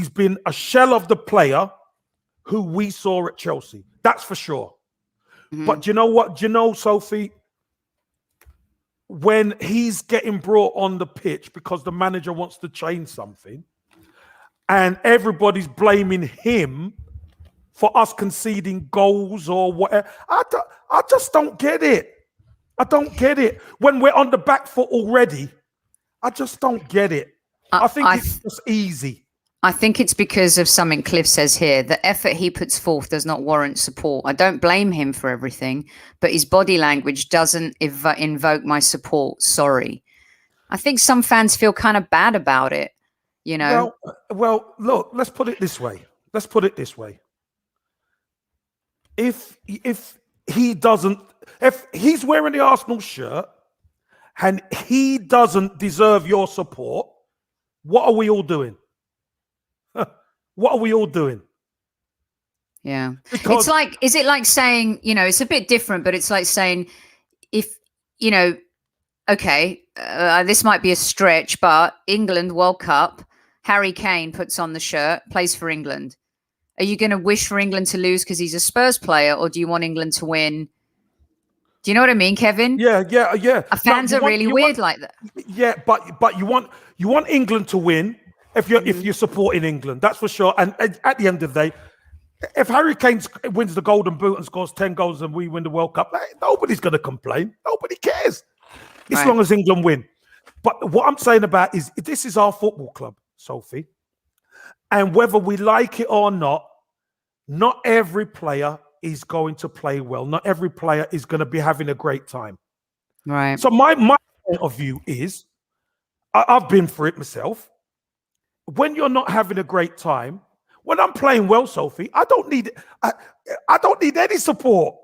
Speaker 2: been a shell of the player who we saw at Chelsea. That's for sure. Mm-hmm. But you know what? Do you know, Sophie, when he's getting brought on the pitch because the manager wants to change something and everybody's blaming him for us conceding goals or whatever, I just don't get it. I don't get it. When we're on the back foot already, I just don't get it. I think it's just easy.
Speaker 1: I think it's because of something Cliff says here. The effort he puts forth does not warrant support. I don't blame him for everything, but his body language doesn't invoke my support. Sorry. I think some fans feel kind of bad about it, you know?
Speaker 2: Well, look, let's put it this way. If he's wearing the Arsenal shirt and he doesn't deserve your support, what are we all doing? What are we all doing?
Speaker 1: Yeah. Because is it like saying, it's a bit different, but it's like saying if, okay, this might be a stretch, but England World Cup, Harry Kane puts on the shirt, plays for England. Are you going to wish for England to lose because he's a Spurs player, or do you want England to win? Do you know what I mean, Kevin?
Speaker 2: Yeah.
Speaker 1: Fans are really weird like that.
Speaker 2: Yeah, but you want England to win if you're supporting England, that's for sure. And at the end of the day, if Harry Kane wins the Golden Boot and scores 10 goals and we win the World Cup, nobody's going to complain. Nobody cares as long as England win. But what I'm saying about is this is our football club, Sophie. And whether we like it or not every player is going to play well. Not every player is going to be having a great time.
Speaker 1: Right.
Speaker 2: So my point of view is, I've been through it myself. When you're not having a great time, when I'm playing well, Sophie, I don't need any support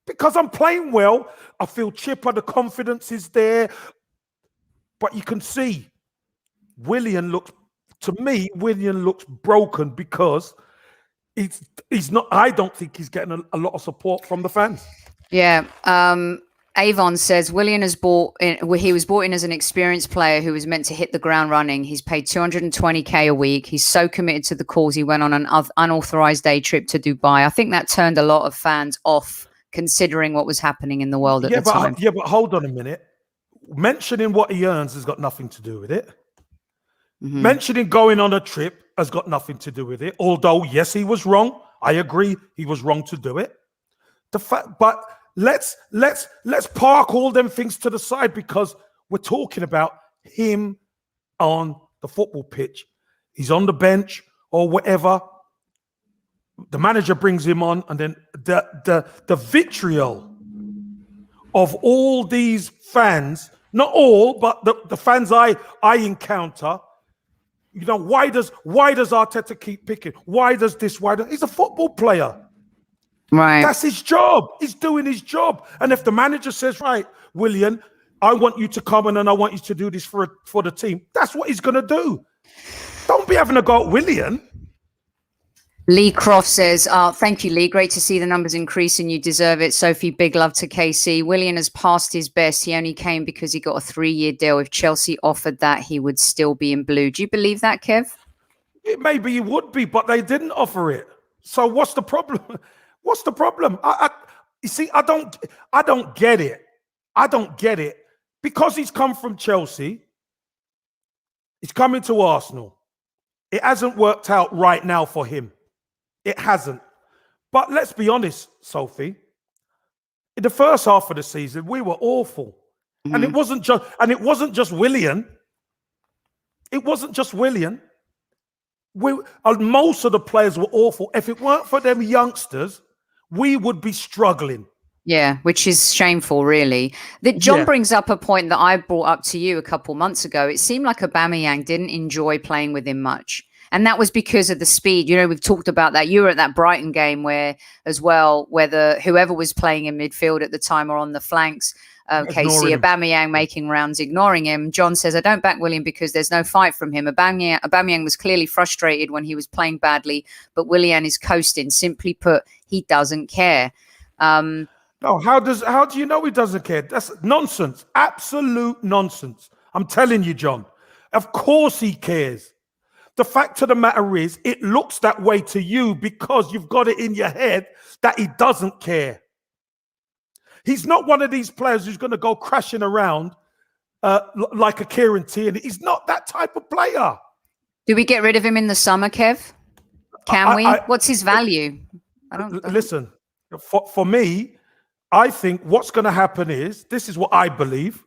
Speaker 2: because I'm playing well. I feel chipper, the confidence is there. But you can see Willian looks broken because he's not. I don't think he's getting a lot of support from the fans.
Speaker 1: Yeah. Avon says Willian he was brought in as an experienced player who was meant to hit the ground running. He's paid 220k a week. He's so committed to the cause. He went on an unauthorized day trip to Dubai. I think that turned a lot of fans off, considering what was happening in the world at the time.
Speaker 2: Yeah, but hold on a minute. Mentioning what he earns has got nothing to do with it. Mm-hmm. Mentioning going on a trip has got nothing to do with it. Although, yes, he was wrong. I agree, he was wrong to do it. But let's park all them things to the side because we're talking about him on the football pitch. He's on the bench or whatever. The manager brings him on, and then the vitriol of all these fans, not all, but the fans I encounter. Why does Arteta keep picking? Why does this? He's a football player.
Speaker 1: Right.
Speaker 2: That's his job. He's doing his job. And if the manager says, right, Willian, I want you to come in and I want you to do this for the team, that's what he's going to do. Don't be having a go at Willian.
Speaker 1: Lee Croft says, thank you, Lee. Great to see the numbers increase and you deserve it. Sophie, big love to KC. Willian has passed his best. He only came because he got a 3-year deal. If Chelsea offered that, he would still be in blue. Do you believe that, Kev?
Speaker 2: Maybe he would be, but they didn't offer it. So what's the problem? What's the problem? You see, I don't get it. I don't get it. Because he's come from Chelsea, He's coming to Arsenal. It hasn't worked out right now for him. It hasn't. But let's be honest, Sophie. In the first half of the season, we were awful. And it wasn't just Willian. It wasn't just Willian. Most of the players were awful. If it weren't for them youngsters, we would be struggling.
Speaker 1: Yeah, which is shameful, really. That John brings up a point that I brought up to you a couple months ago. It seemed like Aubameyang didn't enjoy playing with him much. And that was because of the speed. You know, we've talked about that. You were at that Brighton game where whoever was playing in midfield at the time or on the flanks, Casey, Aubameyang making rounds, ignoring him. John says, I don't back Willian because there's no fight from him. Aubameyang was clearly frustrated when he was playing badly, but Willian is coasting. Simply put, he doesn't care.
Speaker 2: No, how do you know he doesn't care? That's nonsense. Absolute nonsense. I'm telling you, John. Of course he cares. The fact of the matter is, it looks that way to you because you've got it in your head that he doesn't care. He's not one of these players who's going to go crashing around like a Kieran Tierney. He's not that type of player.
Speaker 1: Do we get rid of him in the summer, Kev? Can we? What's his value?
Speaker 2: Listen, for me, I think what's going to happen is, this is what I believe.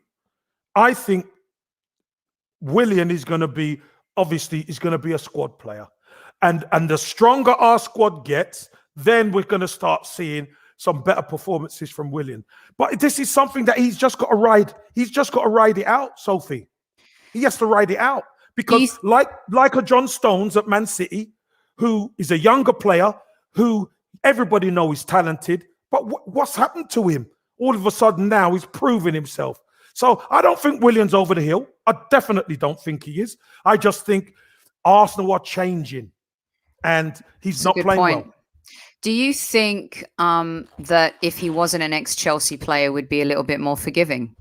Speaker 2: I think Willian is going to be, obviously, is going to be a squad player. And the stronger our squad gets, then we're going to start seeing some better performances from Willian. But this is something that he's just got to ride. He's just got to ride it out, Sophie. He has to ride it out. Because like a John Stones at Man City, who is a younger player, who everybody knows is talented, but what's happened to him? All of a sudden now he's proving himself. So I don't think Willian's over the hill. I definitely don't think he is. I just think Arsenal are changing and he's not playing well.
Speaker 1: Do you think that if he wasn't an ex-Chelsea player, would be a little bit more forgiving?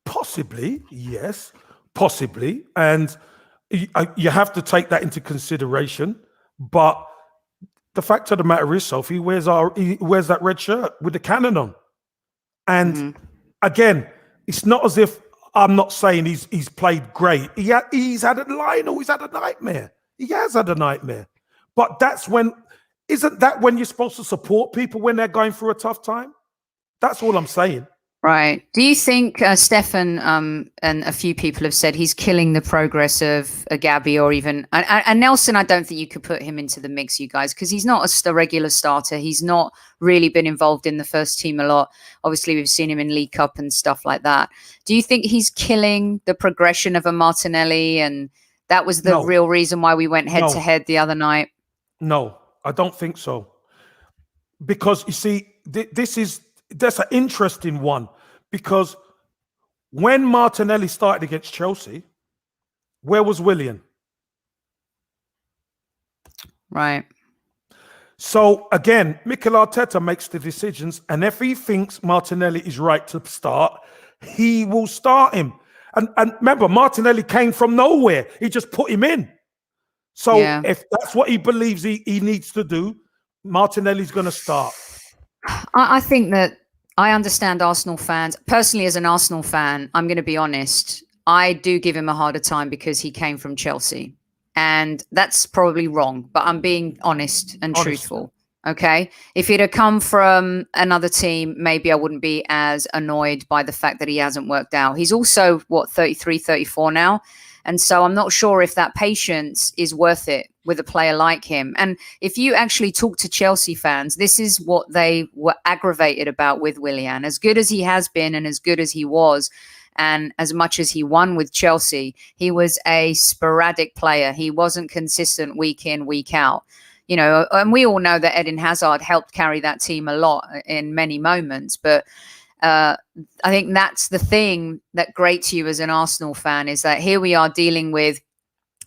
Speaker 2: Possibly, yes. Possibly. And you have to take that into consideration. But the fact of the matter is, Sophie, he wears that red shirt with the cannon on. And again, it's not as if I'm not saying he's played great. He's had a Lionel, he's had a nightmare. He has had a nightmare. But isn't that when you're supposed to support people when they're going through a tough time? That's all I'm saying.
Speaker 1: Right. Do you think Stefan and a few people have said he's killing the progress of a Gabby or even and Nelson? I don't think you could put him into the mix, you guys, because he's not a regular starter. He's not really been involved in the first team a lot. Obviously, we've seen him in League Cup and stuff like that. Do you think he's killing the progression of a Martinelli? And that was the real reason why we went head to head the other night?
Speaker 2: No, I don't think so. Because you see, that's an interesting one, because when Martinelli started against Chelsea, where was Willian?
Speaker 1: Right.
Speaker 2: So again, Mikel Arteta makes the decisions, and if he thinks Martinelli is right to start, he will start him. And remember, Martinelli came from nowhere. He just put him in. So if that's what he believes he needs to do, Martinelli's going to start.
Speaker 1: I think that I understand Arsenal fans. Personally, as an Arsenal fan, I'm going to be honest. I do give him a harder time because he came from Chelsea. And that's probably wrong, but I'm being honest and truthful. Okay. If it had come from another team, maybe I wouldn't be as annoyed by the fact that he hasn't worked out. He's also, 33, 34 now. And so I'm not sure if that patience is worth it with a player like him. And if you actually talk to Chelsea fans, this is what they were aggravated about with Willian. As good as he has been and as good as he was, and as much as he won with Chelsea, he was a sporadic player. He wasn't consistent week in, week out. You know, and we all know that Eden Hazard helped carry that team a lot in many moments. But I think that's the thing that grates you as an Arsenal fan, is that here we are dealing with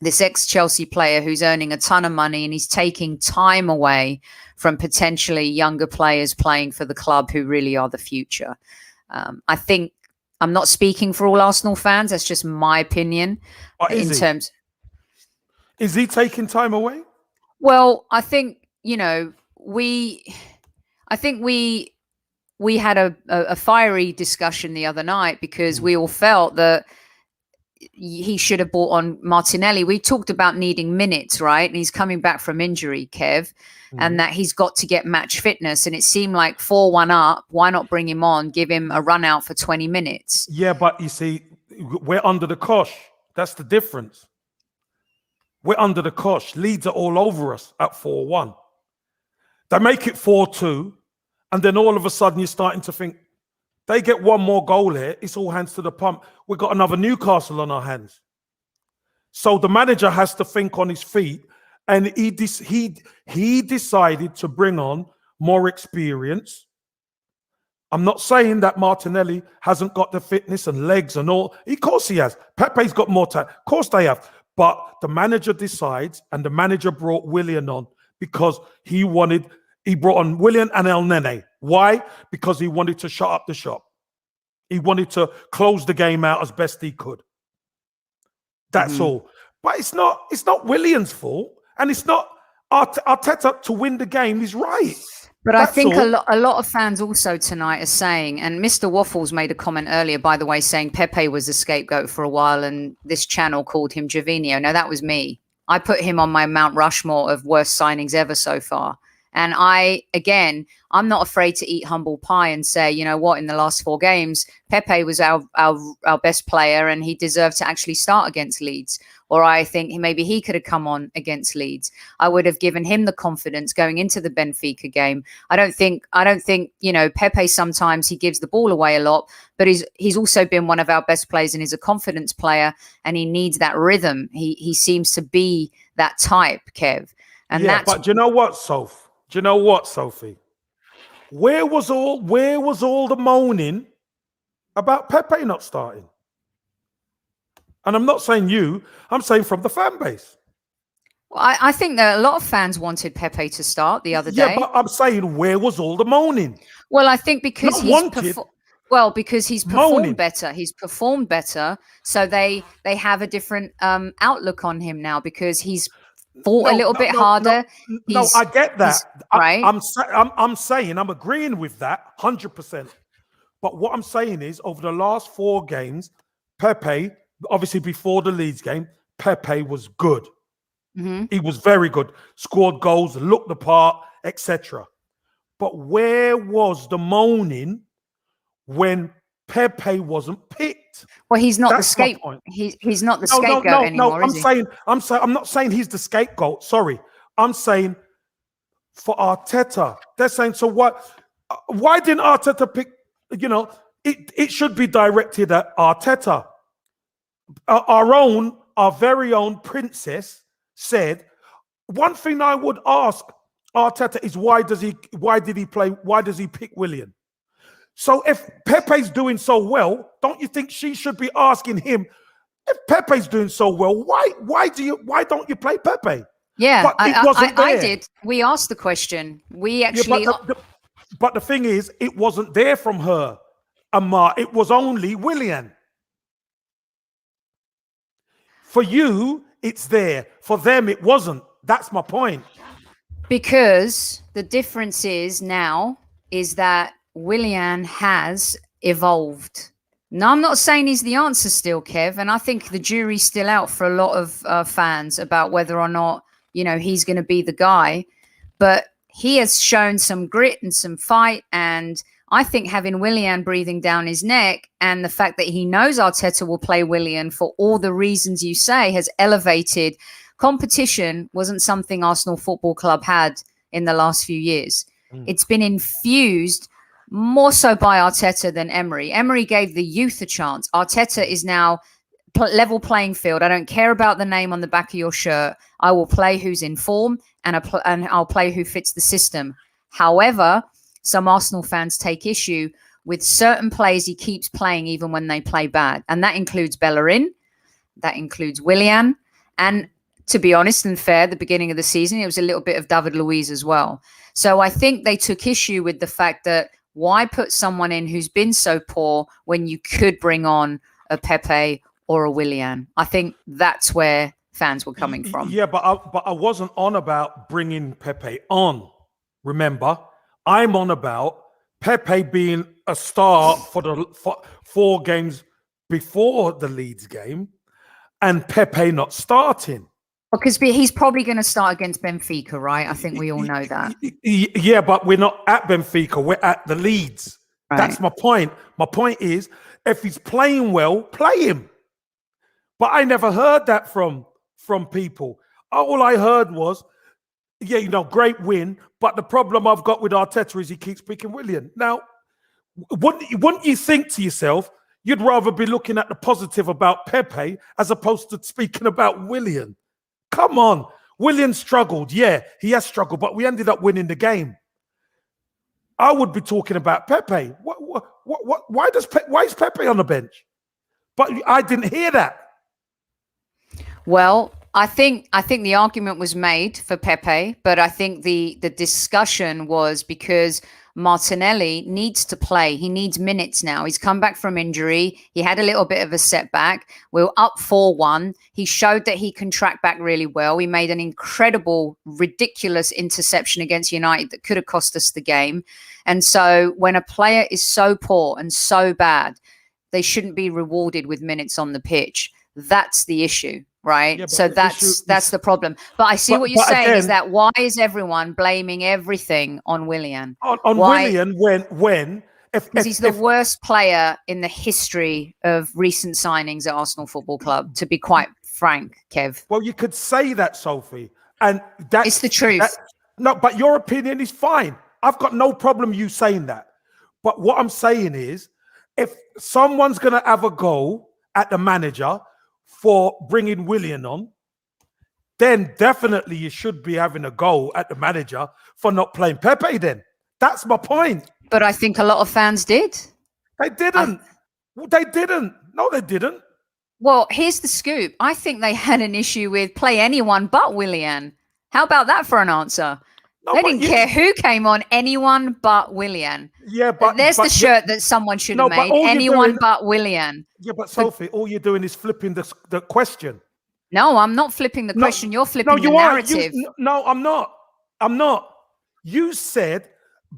Speaker 1: this ex-Chelsea player who's earning a ton of money and he's taking time away from potentially younger players playing for the club who really are the future. I think I'm not speaking for all Arsenal fans. That's just my opinion. Is
Speaker 2: he taking time away?
Speaker 1: Well, I think, you know, we had a fiery discussion the other night because we all felt that he should have brought on Martinelli. We talked about needing minutes, right? And he's coming back from injury, Kev, and that he's got to get match fitness. And it seemed like 4-1 up. Why not bring him on, give him a run out for 20 minutes?
Speaker 2: Yeah, but you see, we're under the cosh. That's the difference. We're under the cosh. Leeds are all over us at 4-1. They make it 4-2. And then all of a sudden you're starting to think, they get one more goal here, it's all hands to the pump. We've got another Newcastle on our hands. So the manager has to think on his feet, and he decided to bring on more experience. I'm not saying that Martinelli hasn't got the fitness and legs and all. Of course he has. Pepe's got more time. Of course they have. But the manager decides, and the manager brought Willian on because he brought on Willian and El Nene. Why? Because he wanted to shut up the shop. He wanted to close the game out as best he could. That's all. But it's not Willian's fault, and it's not Arteta to win the game. He's right.
Speaker 1: But that's I think a lot of fans also tonight are saying, and Mr. Waffles made a comment earlier, by the way, saying Pepe was the scapegoat for a while, and this channel called him Gervinho. No, that was me. I put him on my Mount Rushmore of worst signings ever so far. And I'm not afraid to eat humble pie and say, you know what, in the last 4 games, Pepe was our best player and he deserved to actually start against Leeds. Or I think maybe he could have come on against Leeds. I would have given him the confidence going into the Benfica game. I don't think, you know, Pepe sometimes he gives the ball away a lot, but he's also been one of our best players and he's a confidence player and he needs that rhythm. He seems to be that type, Kev. And
Speaker 2: yeah, but do you know what, Soph? Do you know what, Sophie? Where was all the moaning about Pepe not starting? And I'm not saying you, I'm saying from the fan base.
Speaker 1: Well, I think that a lot of fans wanted Pepe to start the other day.
Speaker 2: Yeah, but I'm saying, where was all the moaning?
Speaker 1: Well, I think because because he's performed better. He's performed better. So they have a different outlook on him now because he's fought a little bit harder.
Speaker 2: No, I get that.
Speaker 1: Right.
Speaker 2: I'm saying, I'm agreeing with that 100%. But what I'm saying is, over the last 4 games, Pepe, obviously before the Leeds game, Pepe was good. He was very good. Scored goals, looked the part, etc. But where was the moaning when Pepe wasn't picked?
Speaker 1: Well, he's not the scapegoat. He's not the scapegoat anymore.
Speaker 2: I'm not saying he's the scapegoat. Sorry, I'm saying for Arteta. They're saying, so what? Why didn't Arteta pick? You know, it should be directed at Arteta. Our very own princess said, one thing I would ask Arteta is why does he pick Willian? So if Pepe's doing so well, don't you think she should be asking him, if Pepe's doing so well, why don't you play Pepe?
Speaker 1: Yeah,
Speaker 2: but
Speaker 1: I did. We asked the question. We actually.
Speaker 2: Yeah, but the thing is, it wasn't there from her, Amar. It was only Willian. For you, it's there. For them, it wasn't. That's my point.
Speaker 1: Because the difference is now is that Willian has evolved. Now, I'm not saying he's the answer still, Kev, and I think the jury's still out for a lot of fans about whether or not, you know, he's going to be the guy. But he has shown some grit and some fight, and I think having Willian breathing down his neck and the fact that he knows Arteta will play Willian for all the reasons you say has elevated. Competition wasn't something Arsenal Football Club had in the last few years. It's been infused more so by Arteta than Emery. Emery gave the youth a chance. Arteta is now level playing field. I don't care about the name on the back of your shirt. I will play who's in form and I'll play who fits the system. However, some Arsenal fans take issue with certain players he keeps playing even when they play bad. And that includes Bellerin. That includes Willian. And to be honest and fair, at the beginning of the season, it was a little bit of David Luiz as well. So I think they took issue with the fact that why put someone in who's been so poor when you could bring on a Pepe or a Willian? I think that's where fans were coming from.
Speaker 2: Yeah, but I wasn't on about bringing Pepe on. Remember, I'm on about Pepe being a star for 4 games before the Leeds game. and Pepe not starting.
Speaker 1: Because he's probably going to start against Benfica, right? I think we all know that.
Speaker 2: Yeah, but we're not at Benfica. We're at the Leeds. Right. That's my point. My point is, if he's playing well, play him. But I never heard that from people. All I heard was, yeah, you know, great win. But the problem I've got with Arteta is he keeps picking Willian. Now, wouldn't you think to yourself, you'd rather be looking at the positive about Pepe as opposed to speaking about Willian? Come on. Willian struggled. Yeah, he has struggled, but we ended up winning the game. I would be talking about Pepe. Why is Pepe on the bench? But I didn't hear that.
Speaker 1: Well, I think the argument was made for Pepe, but I think the discussion was because Martinelli needs to play. He needs minutes now. He's come back from injury. He had a little bit of a setback. We're up 4-1. He showed that he can track back really well. He made an incredible, ridiculous interception against United that could have cost us the game. And so when a player is so poor and so bad, they shouldn't be rewarded with minutes on the pitch. That's the issue. Right. Yeah, so that's the problem. But I see what you're saying again, is that why is everyone blaming everything on Willian?
Speaker 2: On Willian when
Speaker 1: because he's the worst player in the history of recent signings at Arsenal Football Club, to be quite frank, Kev.
Speaker 2: Well, you could say that, Sophie. And
Speaker 1: it's the truth.
Speaker 2: No, but your opinion is fine. I've got no problem you saying that. But what I'm saying is, if someone's going to have a go at the manager for bringing Willian on, then definitely you should be having a go at the manager for not playing Pepe then. That's my point.
Speaker 1: But I think a lot of fans did.
Speaker 2: They didn't. They didn't. No, they didn't.
Speaker 1: Well, here's the scoop. I think they had an issue with play anyone but Willian. How about that for an answer? No, they didn't care who came on, anyone but Willian.
Speaker 2: Yeah, but
Speaker 1: there's the shirt that someone should have made. Anyone but Willian.
Speaker 2: Yeah, but Sophie, all you're doing is flipping the question.
Speaker 1: No, I'm not flipping the question. You're flipping the narrative.
Speaker 2: No, I'm not. I'm not. You said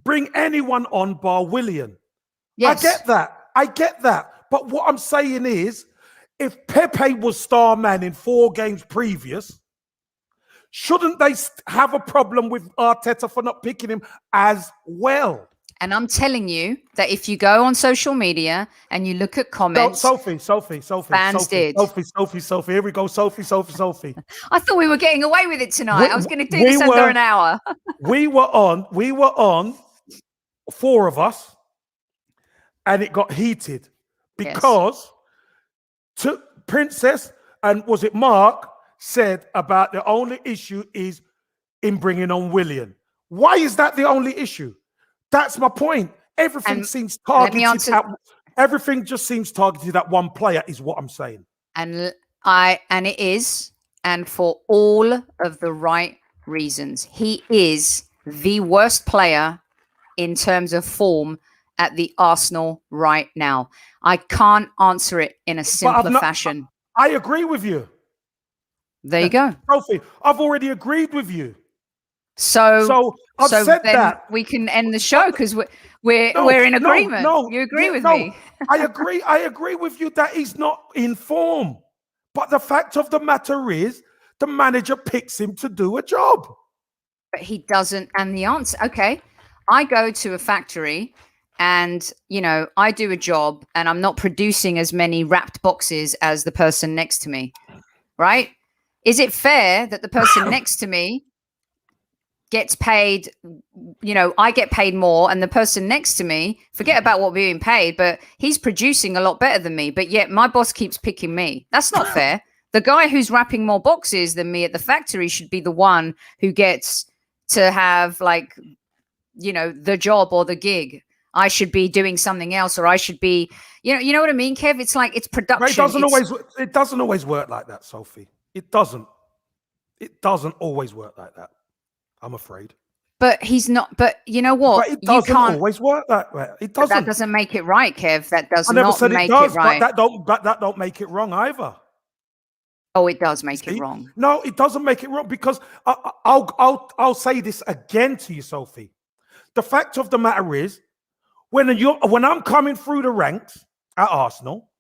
Speaker 2: bring anyone on bar Willian. Yes. I get that. But what I'm saying is, if Pepe was star man in 4 games previous, shouldn't they have a problem with Arteta for not picking him as well?
Speaker 1: And I'm telling you that if you go on social media and you look at comments,
Speaker 2: Sophie,
Speaker 1: fans did.
Speaker 2: Sophie, here we go, Sophie.
Speaker 1: I thought we were getting away with it tonight. I was going to do this under an hour.
Speaker 2: we were on 4 of us, and it got heated because Princess and was it Mark said about the only issue is in bringing on Willian. Why is that the only issue? That's my point. Everything seems targeted everything just seems targeted at one player is what I'm saying.
Speaker 1: And it is, and for all of the right reasons. He is the worst player in terms of form at the Arsenal right now. I can't answer it in a simpler fashion.
Speaker 2: I agree with you.
Speaker 1: There you go.
Speaker 2: Sophie, I've already agreed with you.
Speaker 1: So
Speaker 2: I've said
Speaker 1: then
Speaker 2: that.
Speaker 1: We can end the show because we're in agreement. You agree with me?
Speaker 2: I agree with you that he's not in form. But the fact of the matter is, the manager picks him to do a job.
Speaker 1: But he doesn't. And the answer, okay, I go to a factory and, you know, I do a job and I'm not producing as many wrapped boxes as the person next to me, right? Is it fair that the person next to me gets paid, you know, I get paid more and the person next to me, forget about what we're being paid, but he's producing a lot better than me, but yet my boss keeps picking me. That's not fair. The guy who's wrapping more boxes than me at the factory should be the one who gets to have, like, you know, the job or the gig. I should be doing something else, or I should be, you know what I mean, Kev? It's like, it's production.
Speaker 2: It doesn't always work like that, Sophie. It doesn't always work like that. I'm afraid.
Speaker 1: But he's not. But you know what?
Speaker 2: But it doesn't always work that way. It doesn't.
Speaker 1: That doesn't make it right, Kev. That does not make it right.
Speaker 2: But that don't make it wrong either.
Speaker 1: Oh, it does make it wrong.
Speaker 2: No, it doesn't make it wrong, because I'll say this again to you, Sophie. The fact of the matter is, when I'm coming through the ranks at Arsenal,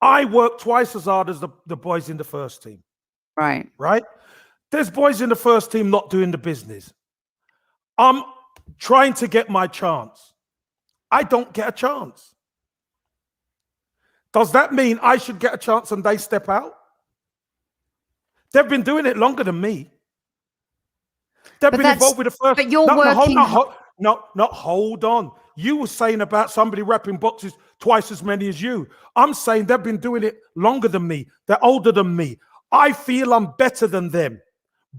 Speaker 2: I work twice as hard as the boys in the first team.
Speaker 1: Right.
Speaker 2: Right? There's boys in the first team not doing the business. I'm trying to get my chance. I don't get a chance. Does that mean I should get a chance and they step out? They've been doing it longer than me. They've been involved with the first.
Speaker 1: But you're working.
Speaker 2: Hold on. You were saying about somebody wrapping boxes twice as many as you. I'm saying they've been doing it longer than me. They're older than me. I feel I'm better than them,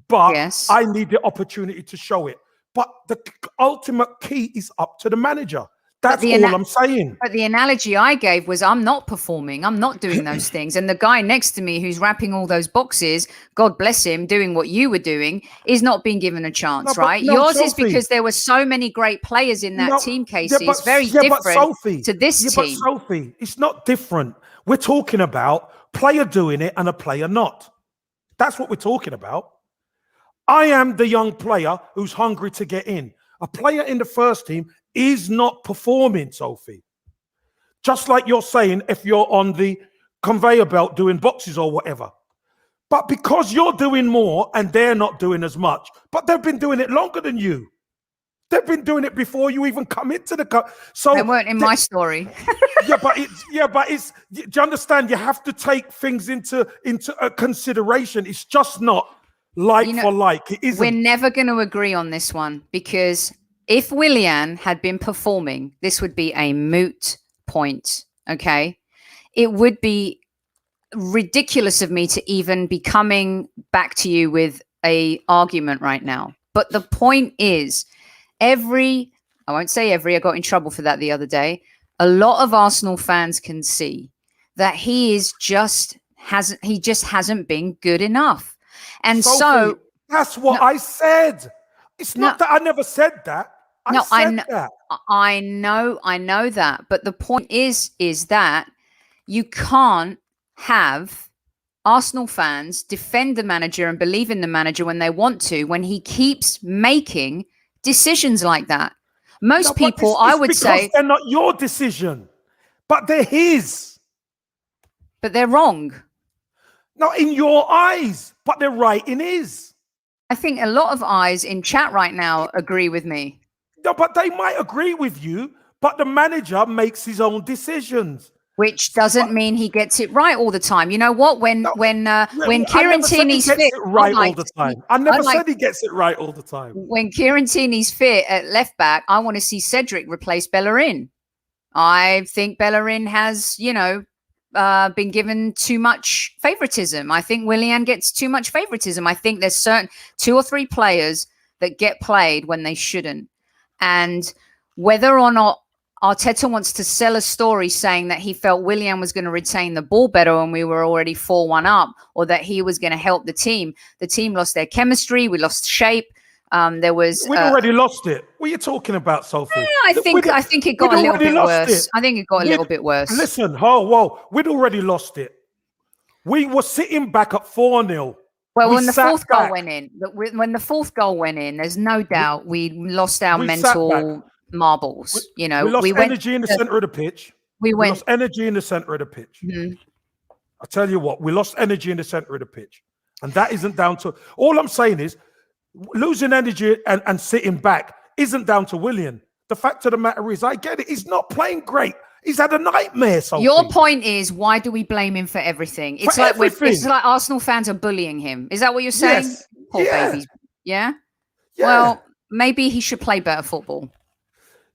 Speaker 2: but
Speaker 1: yes,
Speaker 2: I need the opportunity to show it. But the ultimate key is up to the manager. That's all I'm saying.
Speaker 1: But the analogy I gave was I'm not performing. I'm not doing those things. And the guy next to me who's wrapping all those boxes, God bless him, doing what you were doing, is not being given a chance, right? Yours is because there were so many great players in that team, Casey. It's very different to this team.
Speaker 2: But Sophie, it's not different. We're talking about player doing it and a player not. That's what we're talking about. I am the young player who's hungry to get in. A player in the first team is not performing, Sophie. Just like you're saying, if you're on the conveyor belt doing boxes or whatever. But because you're doing more and they're not doing as much, but they've been doing it longer than you. They've been doing it before you even come into the cup. So
Speaker 1: they weren't in my story.
Speaker 2: but it's. Do you understand? You have to take things into consideration. It's just not like for like. It isn't.
Speaker 1: We're never going to agree on this one because if Willian had been performing, this would be a moot point. Okay, it would be ridiculous of me to even be coming back to you with a argument right now. But the point is, I won't say every, I got in trouble for that the other day. A lot of Arsenal fans can see that he just hasn't been good enough. And Sophie, so
Speaker 2: that's what I said. It's not that I never said that. I know that. But the point is that you can't have Arsenal fans defend the manager and believe in the manager when they want to, when he keeps making decisions like that. Most people, I would say, they're not your decision, but they're his.
Speaker 1: But they're wrong.
Speaker 2: Not in your eyes, but they're right in his.
Speaker 1: I think a lot of eyes in chat right now agree with me.
Speaker 2: No, but they might agree with you, but the manager makes his own decisions.
Speaker 1: Which doesn't mean he gets it right all the time. You know what? When Kieran Tierney's fit,
Speaker 2: right all the time. I never said he gets it right all the time.
Speaker 1: When Kieran Tierney's fit at left back, I want to see Cedric replace Bellerin. I think Bellerin has, been given too much favoritism. I think Willian gets too much favoritism. I think there's certain 2 or 3 players that get played when they shouldn't. And whether or not Arteta wants to sell a story saying that he felt Willian was going to retain the ball better when we were already 4-1 up, or that he was going to help the team. The team lost their chemistry. We lost shape. We'd
Speaker 2: already lost it. What are you talking about, Sophie?
Speaker 1: I think it got a little bit worse. I think it got a little bit worse.
Speaker 2: Listen, whoa, we'd already lost it. We were sitting back at 4-0.
Speaker 1: Well, when the fourth goal went in, there's no doubt we lost our mental marbles.
Speaker 2: We lost energy in the center of the pitch. We lost energy in the center of the pitch.
Speaker 1: Mm-hmm.
Speaker 2: I tell you what, we lost energy in the center of the pitch. And that isn't down to, all I'm saying is losing energy and sitting back isn't down to Willian. The fact of the matter is, I get it. He's not playing great. He's had a nightmare. Sophie.
Speaker 1: Your point is, why do we blame him for everything? It's like Arsenal fans are bullying him. Is that what you're saying?
Speaker 2: Yes.
Speaker 1: Poor baby. Yeah? Well, maybe he should play better football.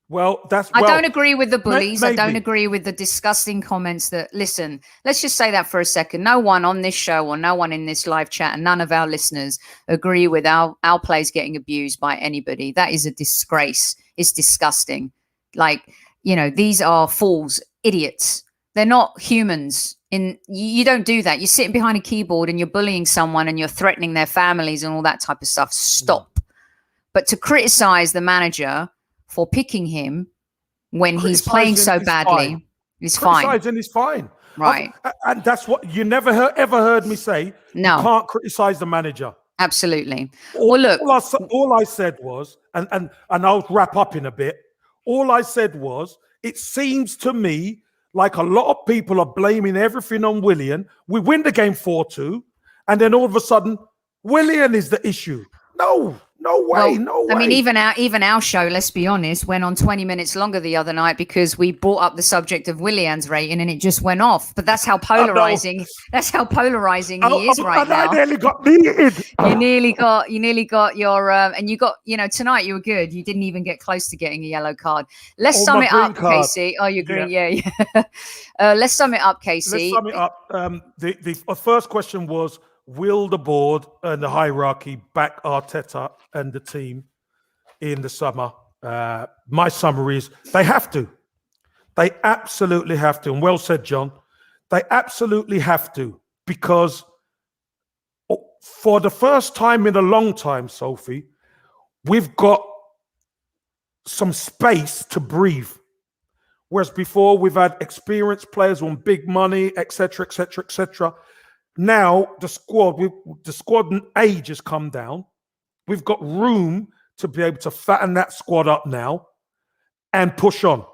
Speaker 2: Well,
Speaker 1: I don't agree with the bullies. Maybe. I don't agree with the disgusting comments that, listen, let's just say that for a second. No one on this show or no one in this live chat and none of our listeners agree with our players getting abused by anybody. That is a disgrace. It's disgusting. These are fools, idiots. They're not humans. You don't do that. You're sitting behind a keyboard and you're bullying someone and you're threatening their families and all that type of stuff. Stop. But to criticize the manager for picking him when he's playing so badly is fine.
Speaker 2: Criticizing is fine.
Speaker 1: Right.
Speaker 2: And that's what you never ever heard me say.
Speaker 1: No.
Speaker 2: You can't criticize the manager.
Speaker 1: Absolutely.
Speaker 2: All I said was, and I'll wrap up in a bit. All I said was, it seems to me like a lot of people are blaming everything on Willian. We win the game 4-2, and then all of a sudden, Willian is the issue. No way, no way.
Speaker 1: I mean, even our show, let's be honest, went on 20 minutes longer the other night because we brought up the subject of Willian's rating and it just went off. But that's how polarizing. That's how polarizing he is right now.
Speaker 2: I nearly got needed.
Speaker 1: You nearly got your and you got, tonight you were good. You didn't even get close to getting a yellow card. Let's sum it up, Casey. Oh, you're green, yeah. Let's sum it up, Casey.
Speaker 2: Let's sum it up. The first question was, will the board and the hierarchy back Arteta and the team in the summer? My summary is they have to. They absolutely have to. And well said, John. They absolutely have to, because for the first time in a long time, Sophie, we've got some space to breathe. Whereas before we've had experienced players on big money, etc., etc., etc. Now the squad age has come down. We've got room to be able to fatten that squad up now and push on.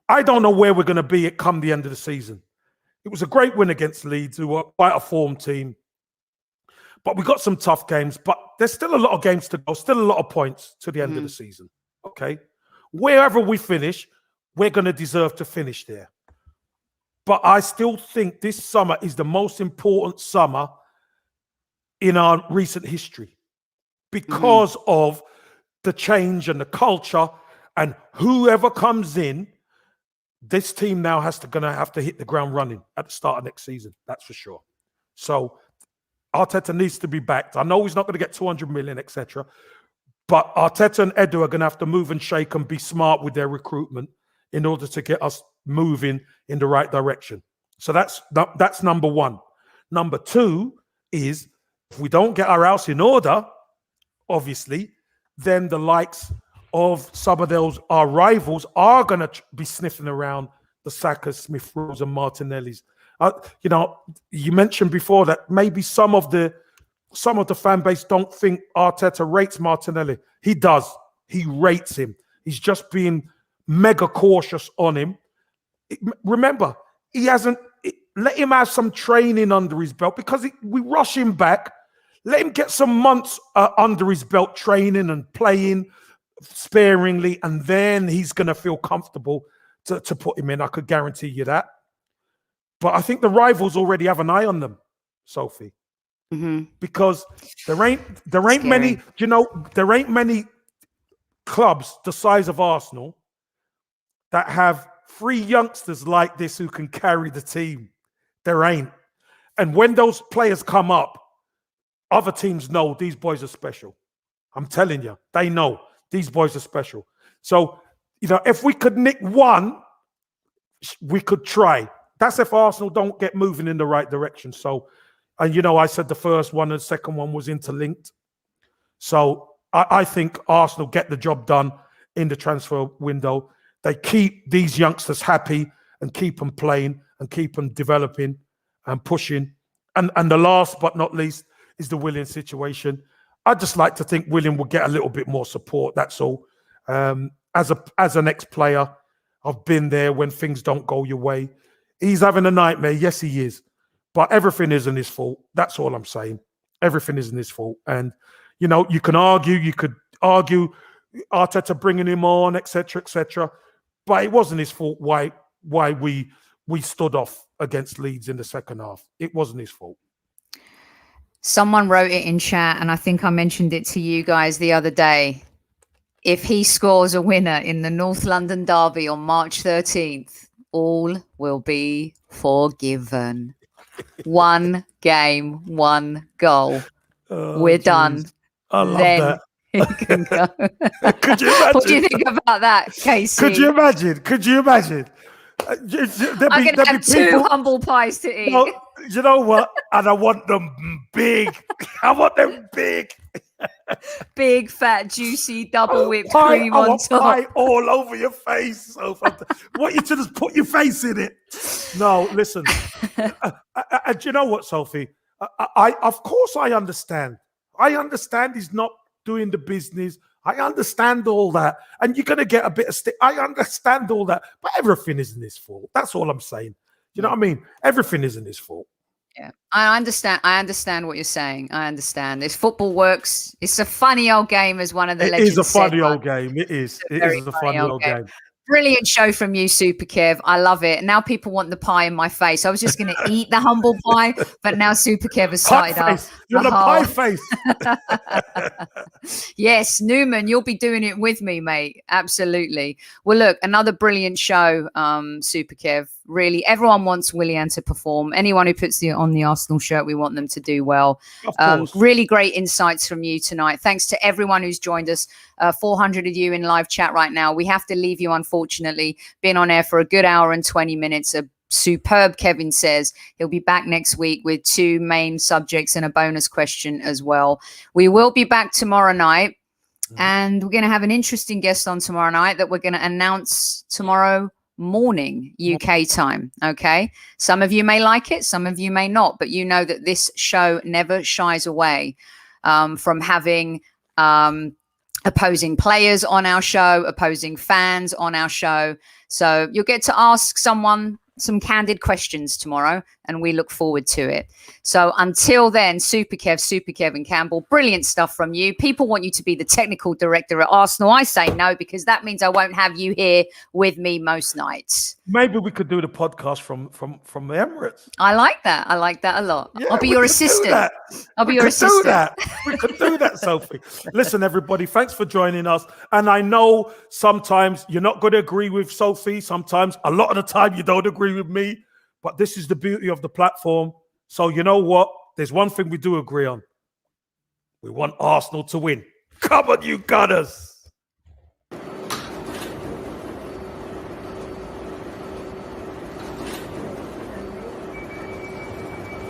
Speaker 2: I don't know where we're going to be at come the end of the season. It was a great win against Leeds, who are quite a form team. But we got some tough games. But there's still a lot of games to go, still a lot of points to the end of the season. Okay? Wherever we finish, we're going to deserve to finish there. But I still think this summer is the most important summer in our recent history because of the change and the culture, and whoever comes in, this team now going to have to hit the ground running at the start of next season. That's for sure. So Arteta needs to be backed. I know he's not going to get 200 million, etc. But Arteta and Edu are going to have to move and shake and be smart with their recruitment in order to get us moving in the right direction. So that's number one. Number two is, if we don't get our house in order, obviously, then the likes of some of our rivals are going to be sniffing around the Saka, Smith Rowe and Martinellis. You mentioned before that maybe some of the fan base don't think Arteta rates Martinelli. He does. He rates him. He's just being mega cautious on him. Remember, he hasn't let him have some training under his belt, because we rush him back. Let him get some months under his belt, training and playing sparingly, and then he's going to feel comfortable to put him in. I could guarantee you that. But I think the rivals already have an eye on them, Sophie, because there ain't many. There ain't many clubs the size of Arsenal that have 3 youngsters like this who can carry the team. There ain't. And when those players come up, other teams know these boys are special. I'm telling you, they know these boys are special. So, if we could nick one, we could try. That's if Arsenal don't get moving in the right direction. So, and I said the first one and the second one was interlinked. So I think Arsenal get the job done in the transfer window. They keep these youngsters happy and keep them playing and keep them developing and pushing. And the last but not least is the Willian situation. I'd just like to think Willian will get a little bit more support. That's all. As an ex-player, I've been there when things don't go your way. He's having a nightmare. Yes, he is. But everything isn't his fault. That's all I'm saying. Everything isn't his fault. And, you could argue Arteta bringing him on, etc., etc. But it wasn't his fault why we stood off against Leeds in the second half. It wasn't his fault.
Speaker 1: Someone wrote it in chat, and I think I mentioned it to you guys the other day. If he scores a winner in the North London derby on March 13th, all will be forgiven. 1 game, 1 goal. We're done.
Speaker 2: I love that.
Speaker 1: He can go.
Speaker 2: Could you imagine?
Speaker 1: What do you think about that, Casey?
Speaker 2: Could you imagine?
Speaker 1: I'm going to have 2 humble pies to eat.
Speaker 2: Well, you know what? And I want them big. I want them big.
Speaker 1: Big, fat, juicy, double whipped cream on top.
Speaker 2: Pie all over your face. So what, you should just put your face in it? No, listen. And you know what, Sophie? I of course I understand. I understand he's not doing the business. I understand all that. And you're going to get a bit of stick. I understand all that. But everything isn't his fault. That's all I'm saying. You know what I mean? Everything isn't his fault.
Speaker 1: Yeah, I understand. I understand what you're saying. I understand. This football works. It's a funny old game, as one of the legends
Speaker 2: said. It is a funny
Speaker 1: said,
Speaker 2: old game. It is. It is a funny old game.
Speaker 1: Brilliant show from you, Super Kev. I love it. Now people want the pie in my face. I was just going to eat the humble pie, but now Super Kev has started up.
Speaker 2: You're the pie face.
Speaker 1: Yes, Newman, you'll be doing it with me, mate. Absolutely. Well, look, another brilliant show, Super Kev. Really, everyone wants Willian to perform. Anyone who puts on the Arsenal shirt, we want them to do well. Really great insights from you tonight. Thanks to everyone who's joined us. 400 of you in live chat right now. We have to leave you, unfortunately. Been on air for a good hour and 20 minutes. A superb, Kevin says. He'll be back next week with 2 main subjects and a bonus question as well. We will be back tomorrow night. And we're going to have an interesting guest on tomorrow night that we're going to announce tomorrow morning UK time. Okay, some of you may like it, some of you may not, but you know that this show never shies away from having opposing players on our show, opposing fans on our show. So you'll get to ask someone some candid questions tomorrow, and we look forward to it. So until then, Super Kev and Campbell, brilliant stuff from you. People want you to be the technical director at Arsenal. I say no, because that means I won't have you here with me most nights.
Speaker 2: Maybe we could do the podcast from the Emirates.
Speaker 1: I like that. I like that a lot. Yeah, I'll be your assistant. I'll be your assistant.
Speaker 2: We could do that, Sophie. Listen, everybody, thanks for joining us. And I know sometimes you're not going to agree with Sophie. Sometimes, a lot of the time, you don't agree with me. But this is the beauty of the platform. So you know what? There's one thing we do agree on. We want Arsenal to win. Come on, you Gunners.